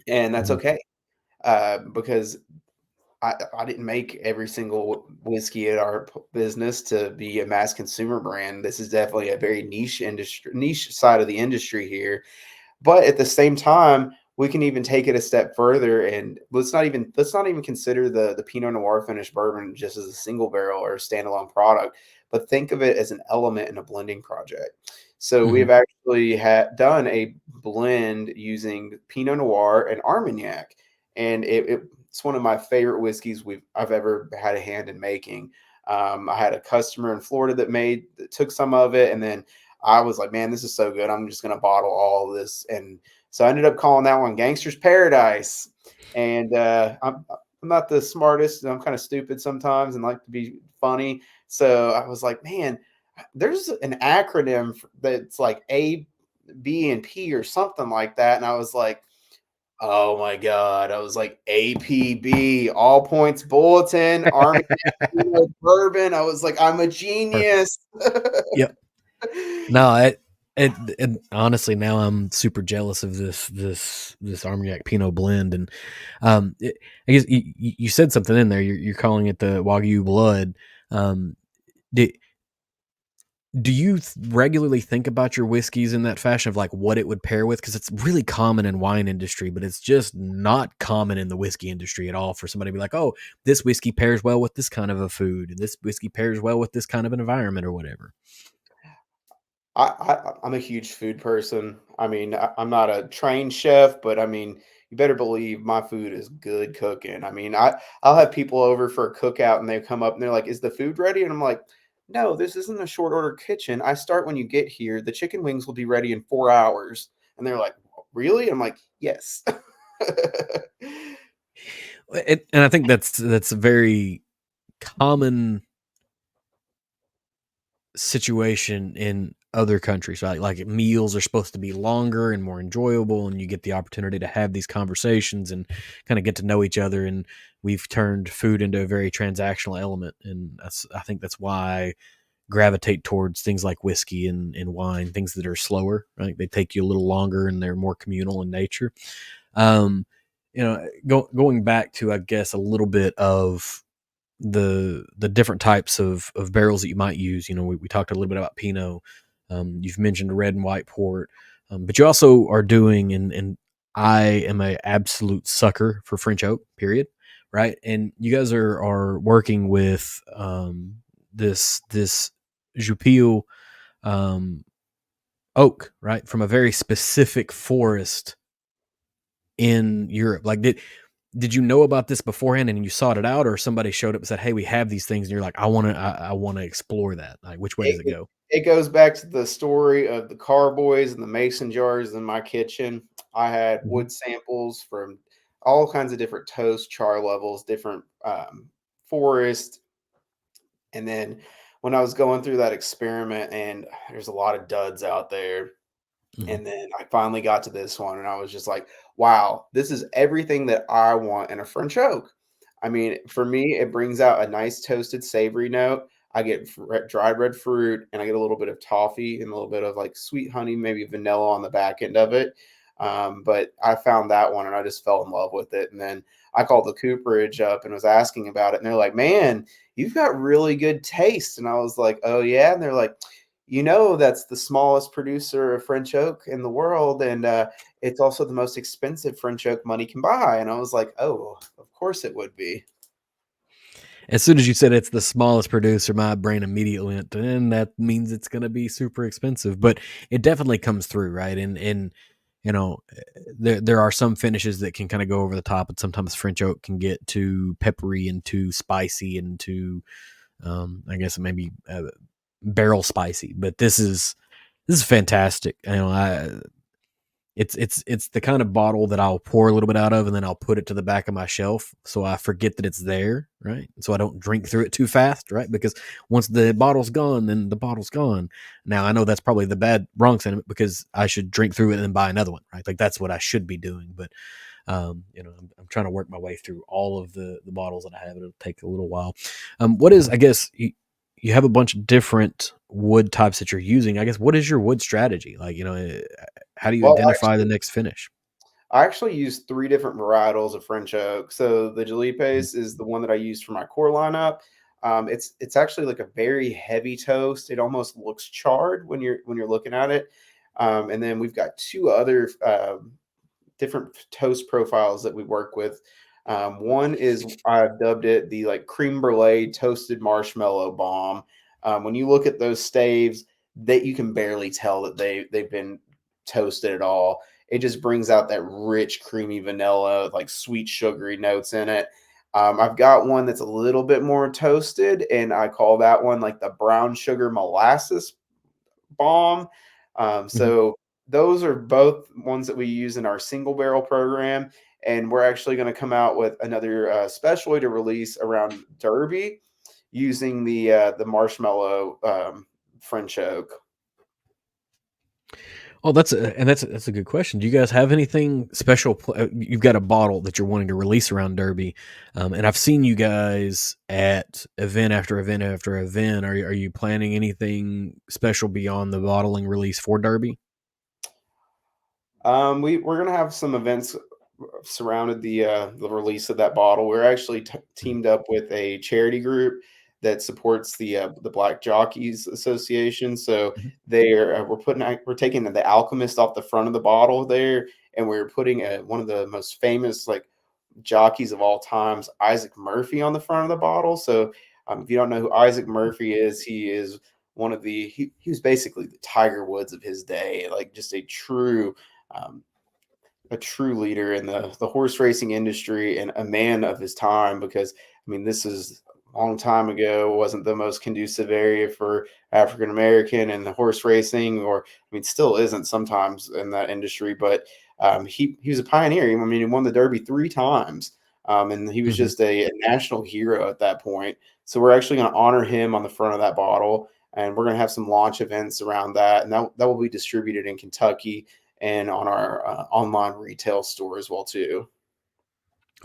B: and that's
A: Mhm.
B: okay because I didn't make every single whiskey at our business to be a mass consumer brand. This is definitely a very niche side of the industry here. But at the same time, we can even take it a step further and let's not even consider the Pinot Noir finished bourbon just as a single barrel or a standalone product, but think of it as an element in a blending project. So we
A: Mhm.
B: have actually done a blend using Pinot Noir and Armagnac, and it's one of my favorite whiskeys I've ever had a hand in making. I had a customer in Florida that took some of it, and then I was like, man, this is so good. I'm just going to bottle all of this. And so I ended up calling that one Gangster's Paradise. And I'm not the smartest. And I'm kind of stupid sometimes and like to be funny. So I was like, man, there's an acronym that's like A, B, and P or something like that. And I was like, oh my God. I was like, APB, All Points Bulletin, Army Bourbon. I was like, I'm a
A: Perfect.
B: genius.
A: Yep. No, and honestly, now I'm super jealous of this Armagnac Pinot blend, and I guess you said something in there. You're calling it the Wagyu Blood. Um, do, do you regularly think about your whiskeys in that fashion of like what it would pair with? Because it's really common in wine industry, but it's just not common in the whiskey industry at all for somebody to be like, oh, this whiskey pairs well with this kind of a food, and this whiskey pairs well with this kind of an environment or whatever.
B: I'm a huge food person. I mean, I'm not a trained chef, but I mean, you better believe my food is good cooking. I mean, I'll have people over for a cookout and they come up and they're like, "Is the food ready?" And I'm like, "No, this isn't a short order kitchen. I start when you get here. The chicken wings will be ready in 4 hours." And they're like, "Really?" I'm like, "Yes."
A: And I think that's a very common situation in other countries, right? Like meals are supposed to be longer and more enjoyable, and you get the opportunity to have these conversations and kind of get to know each other. And we've turned food into a very transactional element, and I think that's why I gravitate towards things like whiskey and wine, things that are slower, right? They take you a little longer and they're more communal in nature. Um, going back to, I guess, a little bit of the different types of barrels that you might use. We talked a little bit about Pinot. You've mentioned red and white port, but you also are doing, and I am a absolute sucker for French oak. Period. Right, and you guys are working with this Jupil um, oak, right, from a very specific forest in Europe. Like, did you know about this beforehand and you sought it out, or somebody showed up and said, "Hey, we have these things," and you're like, I want to explore that." Like, which way does
B: It,
A: it
B: it,
A: go?
B: it goes back to the story of the carboys and the mason jars in my kitchen. I had
A: Mhm.
B: wood samples from all kinds of different toast, char levels, different forest. And then when I was going through that experiment, and there's a lot of duds out there,
A: Mhm.
B: and then I finally got to this one, and I was just like, wow, this is everything that I want in a French oak. I mean, for me, it brings out a nice toasted savory note. I get dried red fruit, and I get a little bit of toffee and a little bit of like sweet honey, maybe vanilla on the back end of it. But I found that one, and I just fell in love with it. And then I called the cooperage up and was asking about it, and they're like, "Man, you've got really good taste." And I was like, "Oh yeah," and they're like, that's the smallest producer of French oak in the world, and it's also the most expensive French oak money can buy. And I was like, oh, of course it would be.
A: As soon as you said it's the smallest producer, my brain immediately went, and that means it's going to be super expensive. But it definitely comes through, right? And you know, there are some finishes that can kind of go over the top, and sometimes French oak can get too peppery and too spicy and too, I guess maybe barrel spicy. But this is fantastic. It's the kind of bottle that I'll pour a little bit out of, and then I'll put it to the back of my shelf so I forget that it's there, right? So I don't drink through it too fast, right? Because once the bottle's gone, then the bottle's gone. Now I know that's probably the wrong sentiment, because I should drink through it and then buy another one, right? Like that's what I should be doing. But I'm trying to work my way through all of the bottles that I have. It'll take a little while. What is, I guess, you have a bunch of different wood types that you're using. I guess, what is your wood strategy? Like, how do you
B: Well,
A: identify the next finish?
B: I actually use 3 different varietals of French oak. So the
A: Mhm,
B: Jalipes is the one that I use for my core lineup. It's actually like a very heavy toast. It almost looks charred when you're looking at it. And then we've got 2 other different toast profiles that we work with. One is I've dubbed it the like creme brulee toasted marshmallow bomb. When you look at those staves, that you can barely tell that they've been toasted at all. It just brings out that rich, creamy vanilla, like sweet, sugary notes in it. I've got one that's a little bit more toasted, and I call that one like the brown sugar molasses bomb.
A: mhm.
B: So those are both ones that we use in our single barrel program, and we're actually going to come out with another specialty to release around Derby using the marshmallow French oak.
A: Oh, that's a good question. Do you guys have anything special? You've got a bottle that you're wanting to release around Derby, and I've seen you guys at event after event after event. Are you planning anything special beyond the bottling release for Derby?
B: We're gonna have some events surrounded the release of that bottle. We're actually
A: Mhm,
B: teamed up with a charity group that supports the Black Jockeys Association. So
A: mhm,
B: we're taking the alchemist off the front of the bottle there, and we're putting one of the most famous like jockeys of all times, Isaac Murphy, on the front of the bottle. So if you don't know who Isaac Murphy is, he is one of he was basically the Tiger Woods of his day, like just um, a true leader in the horse racing industry and a man of his time. Because I mean, this is a long time ago, wasn't the most conducive area for African American and the horse racing, or I mean still isn't sometimes in that industry. But he was a pioneer. I mean, he won the Derby 3 times. And he was
A: mhm.
B: just a national hero at that point. So we're actually going to honor him on the front of that bottle, and we're going to have some launch events around that, and that will be distributed in Kentucky and on our online retail store as well too.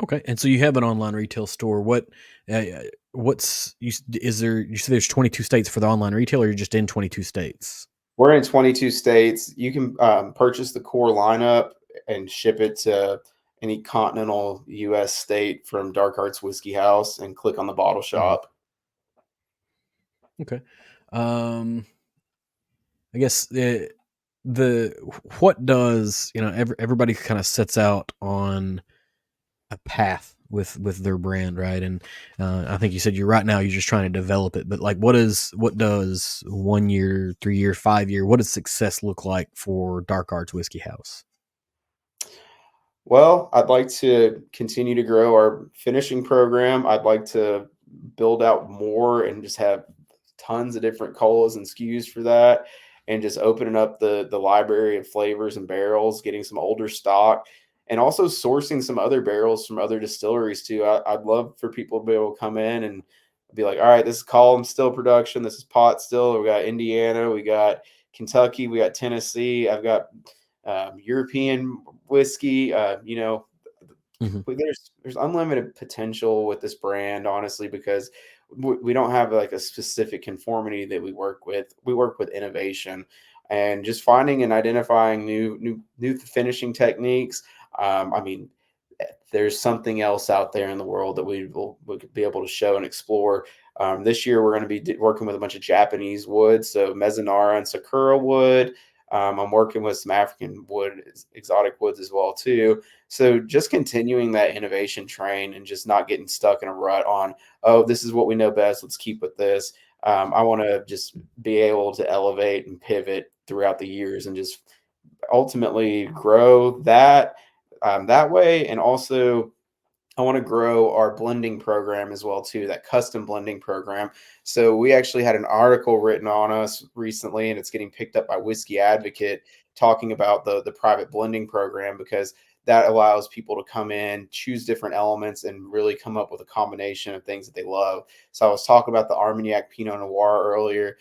A: Okay, and so you have an online retail store. What's is there? You said there's 22 states for the online retail, or you're just in 22 states?
B: We're in 22 states. You can purchase the core lineup and ship it to any continental U.S. state from Dark Arts Whiskey House and click on the bottle
A: Mhm.
B: shop.
A: Okay. Um, I guess the what does everybody kind of sets out on a path with their brand, right? And I think you said right now you're just trying to develop it, but like what does 1 year, 3 year, 5 year, what does success look like for Dark Arts Whiskey House?
B: Well, I'd like to continue to grow our finishing program. I'd like to build out more and just have tons of different colas and SKUs for that, and just opening up the library of flavors and barrels, getting some older stock, and also sourcing some other barrels from other distilleries too. I'd love for people to be able to come in and be like, all right, this is column still production, this is pot still. We got Indiana, we got Kentucky, we got Tennessee. I've got European whiskey.
A: Mhm.
B: There's unlimited potential with this brand, honestly, because we don't have like a specific conformity that we work with. We work with innovation and just finding and identifying new finishing techniques. I mean, there's something else out there in the world that we could be able to show and explore. This year, we're going to be working with a bunch of Japanese wood, so Mezanara and Sakura wood. I'm working with some African wood, exotic woods as well too. So just continuing that innovation train and just not getting stuck in a rut on, oh, this is what we know best. Let's keep with this. I want to just be able to elevate and pivot throughout the years and just ultimately grow that that way, and also I want to grow our blending program as well too, that custom blending program. So we actually had an article written on us recently, and it's getting picked up by Whiskey Advocate, talking about the private blending program, because that allows people to come in, choose different elements, and really come up with a combination of things that they love. So I was talking about the Armagnac Pinot Noir earlier.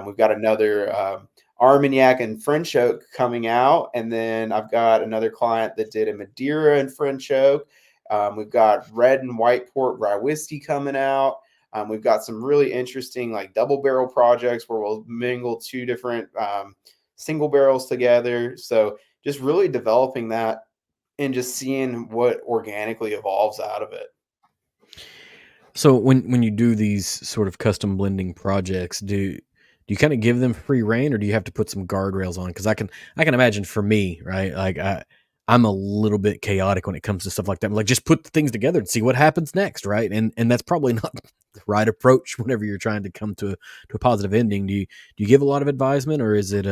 B: We've got another Armagnac and French oak coming out, and then I've got another client that did a Madeira and French oak. We've got red and white port rye whiskey coming out. We've got some really interesting like double barrel projects where we'll mingle two different single barrels together. So just really developing that and just seeing what organically evolves out of it.
A: So when you do these sort of custom blending projects, do you kind of give them free reign, or do you have to put some guardrails on? Because I can imagine for me, right? Like I'm a little bit chaotic when it comes to stuff like that. I'm like, just put the things together and see what happens next, right? And that's probably not the right approach whenever you're trying to come to a positive ending. Do you give a lot of advisement, or is it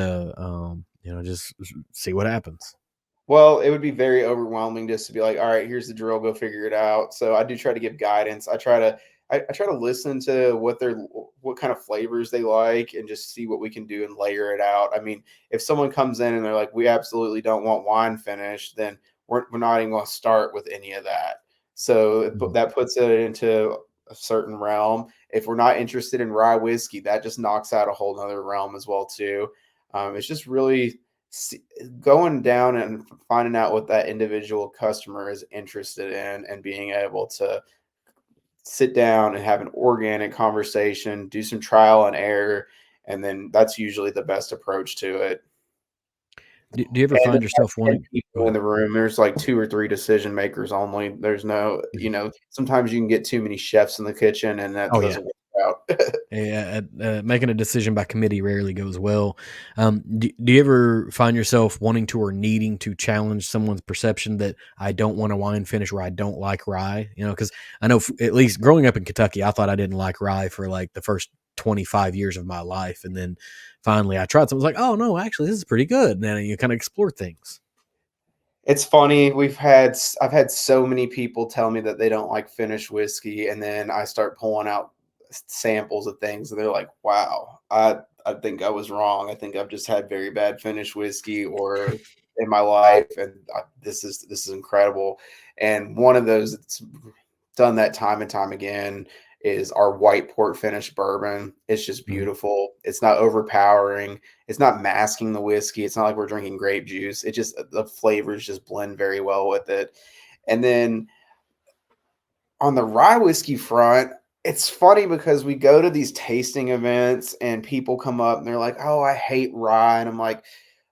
A: just see what happens?
B: Well, it would be very overwhelming just to be like, all right, here's the drill, go figure it out. So I do try to give guidance. I try to listen to what kind of flavors they like, and just see what we can do and layer it out. I mean, if someone comes in and they're like, we absolutely don't want wine finish, then we're not even going to start with any of that. So
A: Mhm.
B: that puts it into a certain realm. If we're not interested in rye whiskey, that just knocks out a whole nother realm as well too. It's just really going down and finding out what that individual customer is interested in, and being able to sit down and have an organic conversation, do some trial and error, and then that's usually the best approach to it.
A: Do you ever
B: And
A: find
B: there's
A: yourself
B: like 10
A: wanting? Go
B: people in
A: ahead.
B: the room. There's like 2 or 3 decision makers only. There's no,
A: Mhm.
B: sometimes you can get too many chefs in the kitchen, and that
A: Oh yeah.
B: doesn't work out.
A: Yeah, making a decision by committee rarely goes well. Do you ever find yourself wanting to or needing to challenge someone's perception that I don't want a wine finish or I don't like rye? Because I know at least growing up in Kentucky, I thought I didn't like rye for like the first 25 years of my life, and then finally I tried something. I was like, oh no, actually this is pretty good. And then you kind of explore things.
B: It's funny, I've had so many people tell me that they don't like finished whiskey, and then I start pulling out samples of things, and they're like, "Wow, I think I was wrong. I think I've just had very bad finished whiskey or in my life, and this is incredible." And one of those that's done that time and time again is our white port finish bourbon. It's just
A: Mhm.
B: beautiful. It's not overpowering. It's not masking the whiskey. It's not like we're drinking grape juice. It just the flavors just blend very well with it. And then on the rye whiskey front, it's funny because we go to these tasting events and people come up and they're like, "Oh, I hate rye." And I'm like,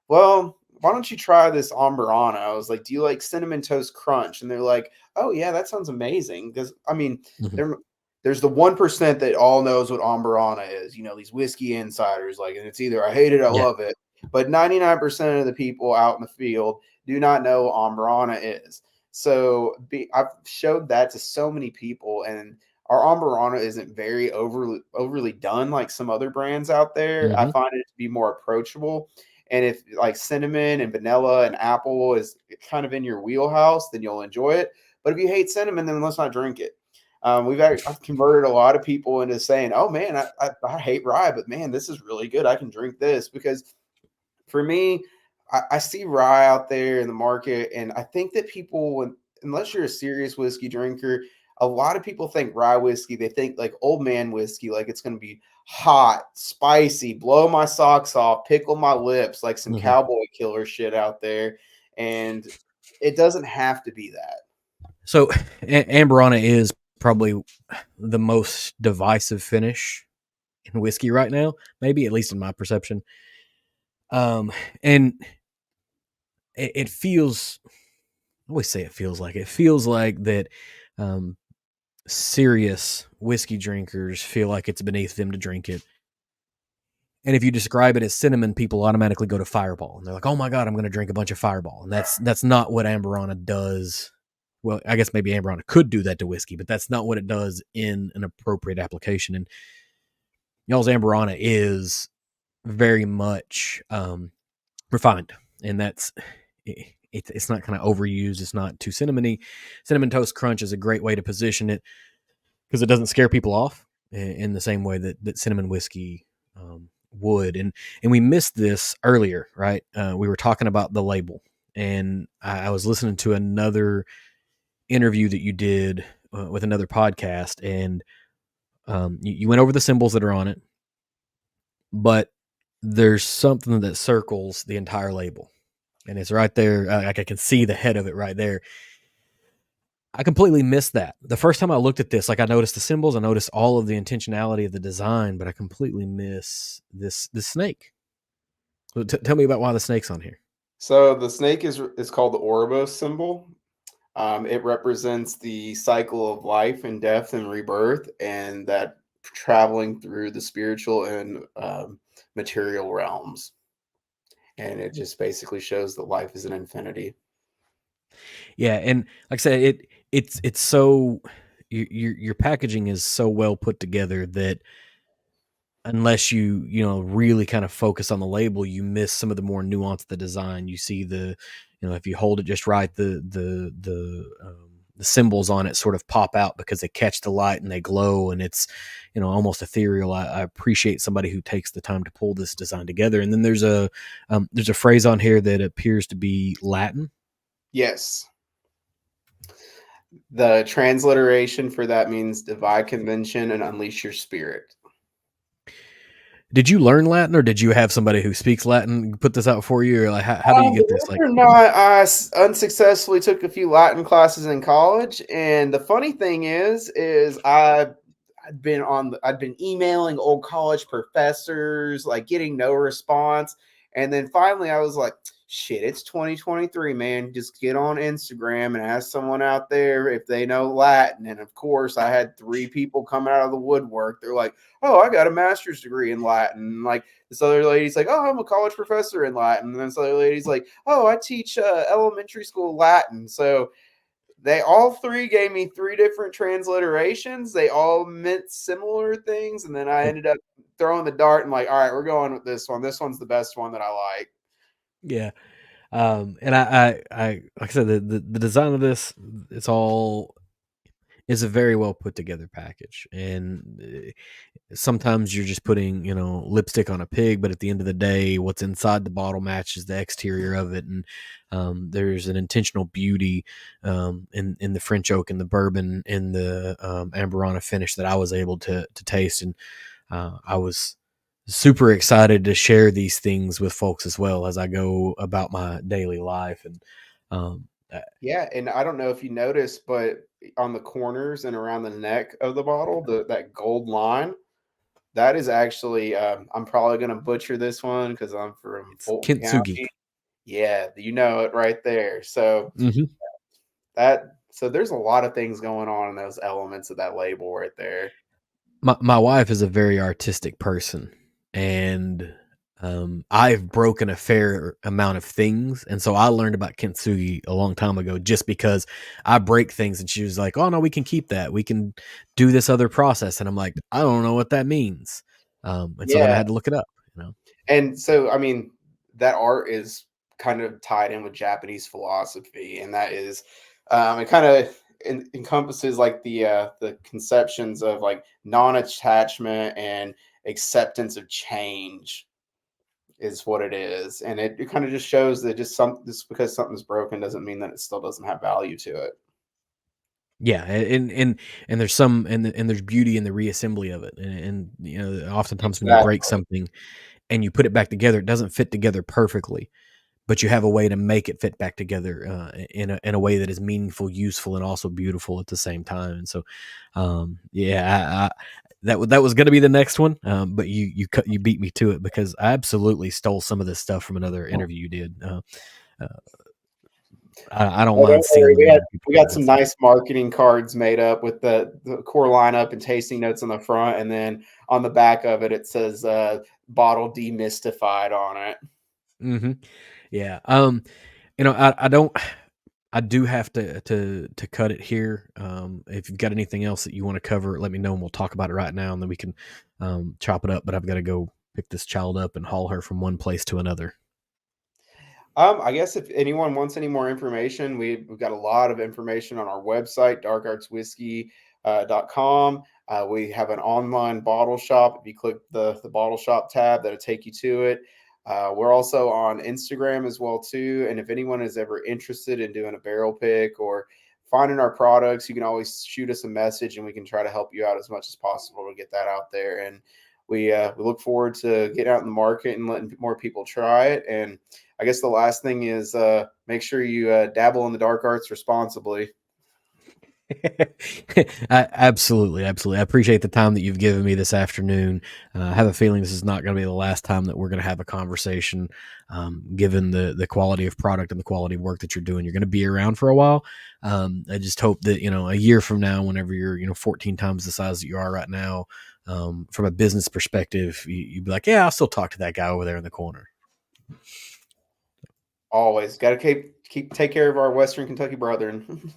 B: "Well, why don't you try this Amburana?" I was like, "Do you like cinnamon toast crunch?" And they're like, "Oh yeah, that sounds amazing." Because I mean,
A: Mhm.
B: there there's the 1% that all knows what Amburana is. These whiskey insiders, like, and it's either I hate it, I
A: Yeah.
B: love it. But 99% of the people out in the field do not know what Amburana is. So I've showed that to so many people, and our Amburana isn't very overly done like some other brands out there. I
A: Hmm.
B: find it to be more approachable. And if like cinnamon and vanilla and apple is kind of in your wheelhouse, then you'll enjoy it. But if you hate cinnamon, then let's not drink it. I've converted a lot of people into saying, "Oh man, I hate rye, but man, this is really good. I can drink this." Because for me, I see rye out there in the market, and I think that people, unless you're a serious whiskey drinker, a lot of people think rye whiskey. They think like old man whiskey, like it's going to be hot, spicy, blow my socks off, pickle my lips, like some
A: Hmm.
B: cowboy killer shit out there. And it doesn't have to be that.
A: So Amberana is probably the most divisive finish in whiskey right now, maybe at least in my perception. And it feels. I always say it feels like that. Um, Serious whiskey drinkers feel like it's beneath them to drink it. And if you describe it as cinnamon, people automatically go to Fireball, and they're like, "Oh my god, I'm going to drink a bunch of Fireball." And that's not what Amberana does. Well, I guess maybe Amberana could do that to whiskey, but that's not what it does in an appropriate application. And y'all's Amberana is very much refined. and that's it's not kind of overused. It's not too cinnamony. Cinnamon Toast Crunch is a great way to position it because it doesn't scare people off in the same way that cinnamon whiskey would. And we missed this earlier, right? We were talking about the label, and I was listening to another interview that you did with another podcast, and you went over the symbols that are on it, but there's something that circles the entire label, and it's right there. Like I can see the head of it right there. I completely missed that. The first time I looked at this, like I noticed the symbols, I noticed all of the intentionality of the design, but I completely miss this snake. So tell me about why the snake's on here.
B: So the snake is called the Ouroboros symbol. It represents the cycle of life and death and rebirth, and that traveling through the spiritual and material realms. And it just basically shows that life is an infinity.
A: Yeah, and like I said, it's so your packaging is so well put together that unless you know really kind of focus on the label, you miss some of the more nuance of the design. You see if you hold it just right, the symbols on it sort of pop out because they catch the light and they glow, and it's almost ethereal. I appreciate somebody who takes the time to pull this design together. And then there's a phrase on here that appears to be Latin.
B: Yes. The transliteration for that means divide convention and unleash your spirit.
A: Did you learn Latin, or did you have somebody who speaks Latin put this out for you? Or like, how do you get this?
B: Believe it or not, unsuccessfully took a few Latin classes in college, and the funny thing is I'd been emailing old college professors, like getting no response, and then finally I was like, shit, it's 2023, man. Just get on Instagram and ask someone out there if they know Latin. And of course, I had 3 people coming out of the woodwork. They're like, oh, I got a master's degree in Latin. And like this other lady's like, oh, I'm a college professor in Latin. And this other lady's like, oh, I teach elementary school Latin. So they all 3 gave me 3 different transliterations. They all meant similar things. And then I ended up throwing the dart and like, all right, we're going with this one. This one's the best one that I like.
A: Yeah. And I like I said, the design of this, is a very well put together package. And sometimes you're just putting, lipstick on a pig, but at the end of the day, what's inside the bottle matches the exterior of it. And there's an intentional beauty in the French oak and the bourbon and the Amberana finish that I was able to taste. And I was super excited to share these things with folks as well as I go about my daily life. And
B: yeah, and I don't know if you noticed, but on the corners and around the neck of the bottle, that gold line, that is actually I'm probably going to butcher this one because I'm from
A: it's
B: Fulton
A: kintsugi.
B: County. Yeah, you know it right there. So
A: Mm-hmm.
B: there's a lot of things going on in those elements of that label right there.
A: My wife is a very artistic person, and I've broken a fair amount of things, and so I learned about kintsugi a long time ago just because I break things, and she was like, "Oh no, we can keep that. We can do this other process," and I'm like, "I don't know what that means," and so then I
B: Yeah,
A: had to look it up.
B: and so I mean that art is kind of tied in with Japanese philosophy, and that is it kind of encompasses like the conceptions of like non-attachment and acceptance of change is what it is, and it kind of just shows that just because something's broken doesn't mean that it still doesn't have value to it.
A: Yeah, and there's some and there's beauty in the reassembly of it, and oftentimes when you break
B: Exactly.
A: something and you put it back together, it doesn't fit together perfectly, but you have a way to make it fit back together in a way that is meaningful, useful, and also beautiful at the same time. And so, yeah, that was going to be the next one, but you beat me to it because I absolutely stole some of this stuff from another interview you did. Uh, I don't
B: Oh,
A: mind
B: don't worry.
A: stealing what other people
B: We
A: do.
B: got some nice marketing cards made up with the core lineup and tasting notes on the front, and then on the back of it, it says "bottle demystified" on it.
A: Mm-hmm. Yeah. I don't. I do have to cut it here. If you've got anything else that you want to cover, let me know and we'll talk about it right now, and then we can chop it up. But I've got to go pick this child up and haul her from one place to another.
B: I guess if anyone wants any more information, we've got a lot of information on our website, darkartswhiskey.com. We have an online bottle shop. If you click the bottle shop tab, that'll take you to it. We're also on Instagram as well too. And if anyone is ever interested in doing a barrel pick or finding our products, you can always shoot us a message, and we can try to help you out as much as possible to get that out there. And we look forward to getting out in the market and letting more people try it. And I guess the last thing is make sure you dabble in the dark arts responsibly.
A: Absolutely. I appreciate the time that you've given me this afternoon. I have a feeling this is not going to be the last time that we're going to have a conversation. Given the quality of product and the quality of work that you're doing, you're going to be around for a while. I just hope that a year from now, whenever you're 14 times the size that you are right now, from a business perspective, you'd be like, yeah, I'll still talk to that guy over there in the corner.
B: Always got to keep take care of our Western Kentucky brethren.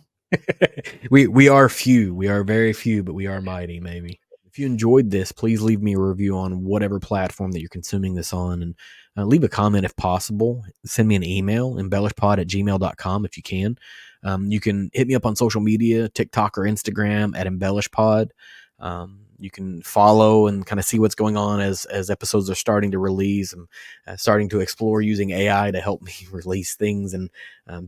A: we are few. We are very few, but we are mighty, maybe. If you enjoyed this, please leave me a review on whatever platform that you're consuming this on, and leave a comment if possible. Send me an email, embellishpod@gmail.com if you can. You can hit me up on social media, TikTok or Instagram at embellishpod. You can follow and kind of see what's going on as episodes are starting to release. I'm starting to explore using AI to help me release things and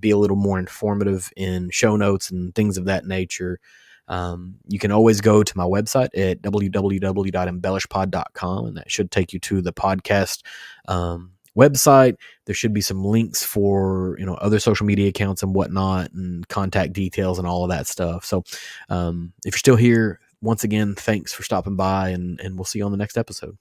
A: be a little more informative in show notes and things of that nature. You can always go to my website at www.embellishpod.com, and that should take you to the podcast website. There should be some links for other social media accounts and whatnot, and contact details and all of that stuff. So if you're still here, once again, thanks for stopping by, and we'll see you on the next episode.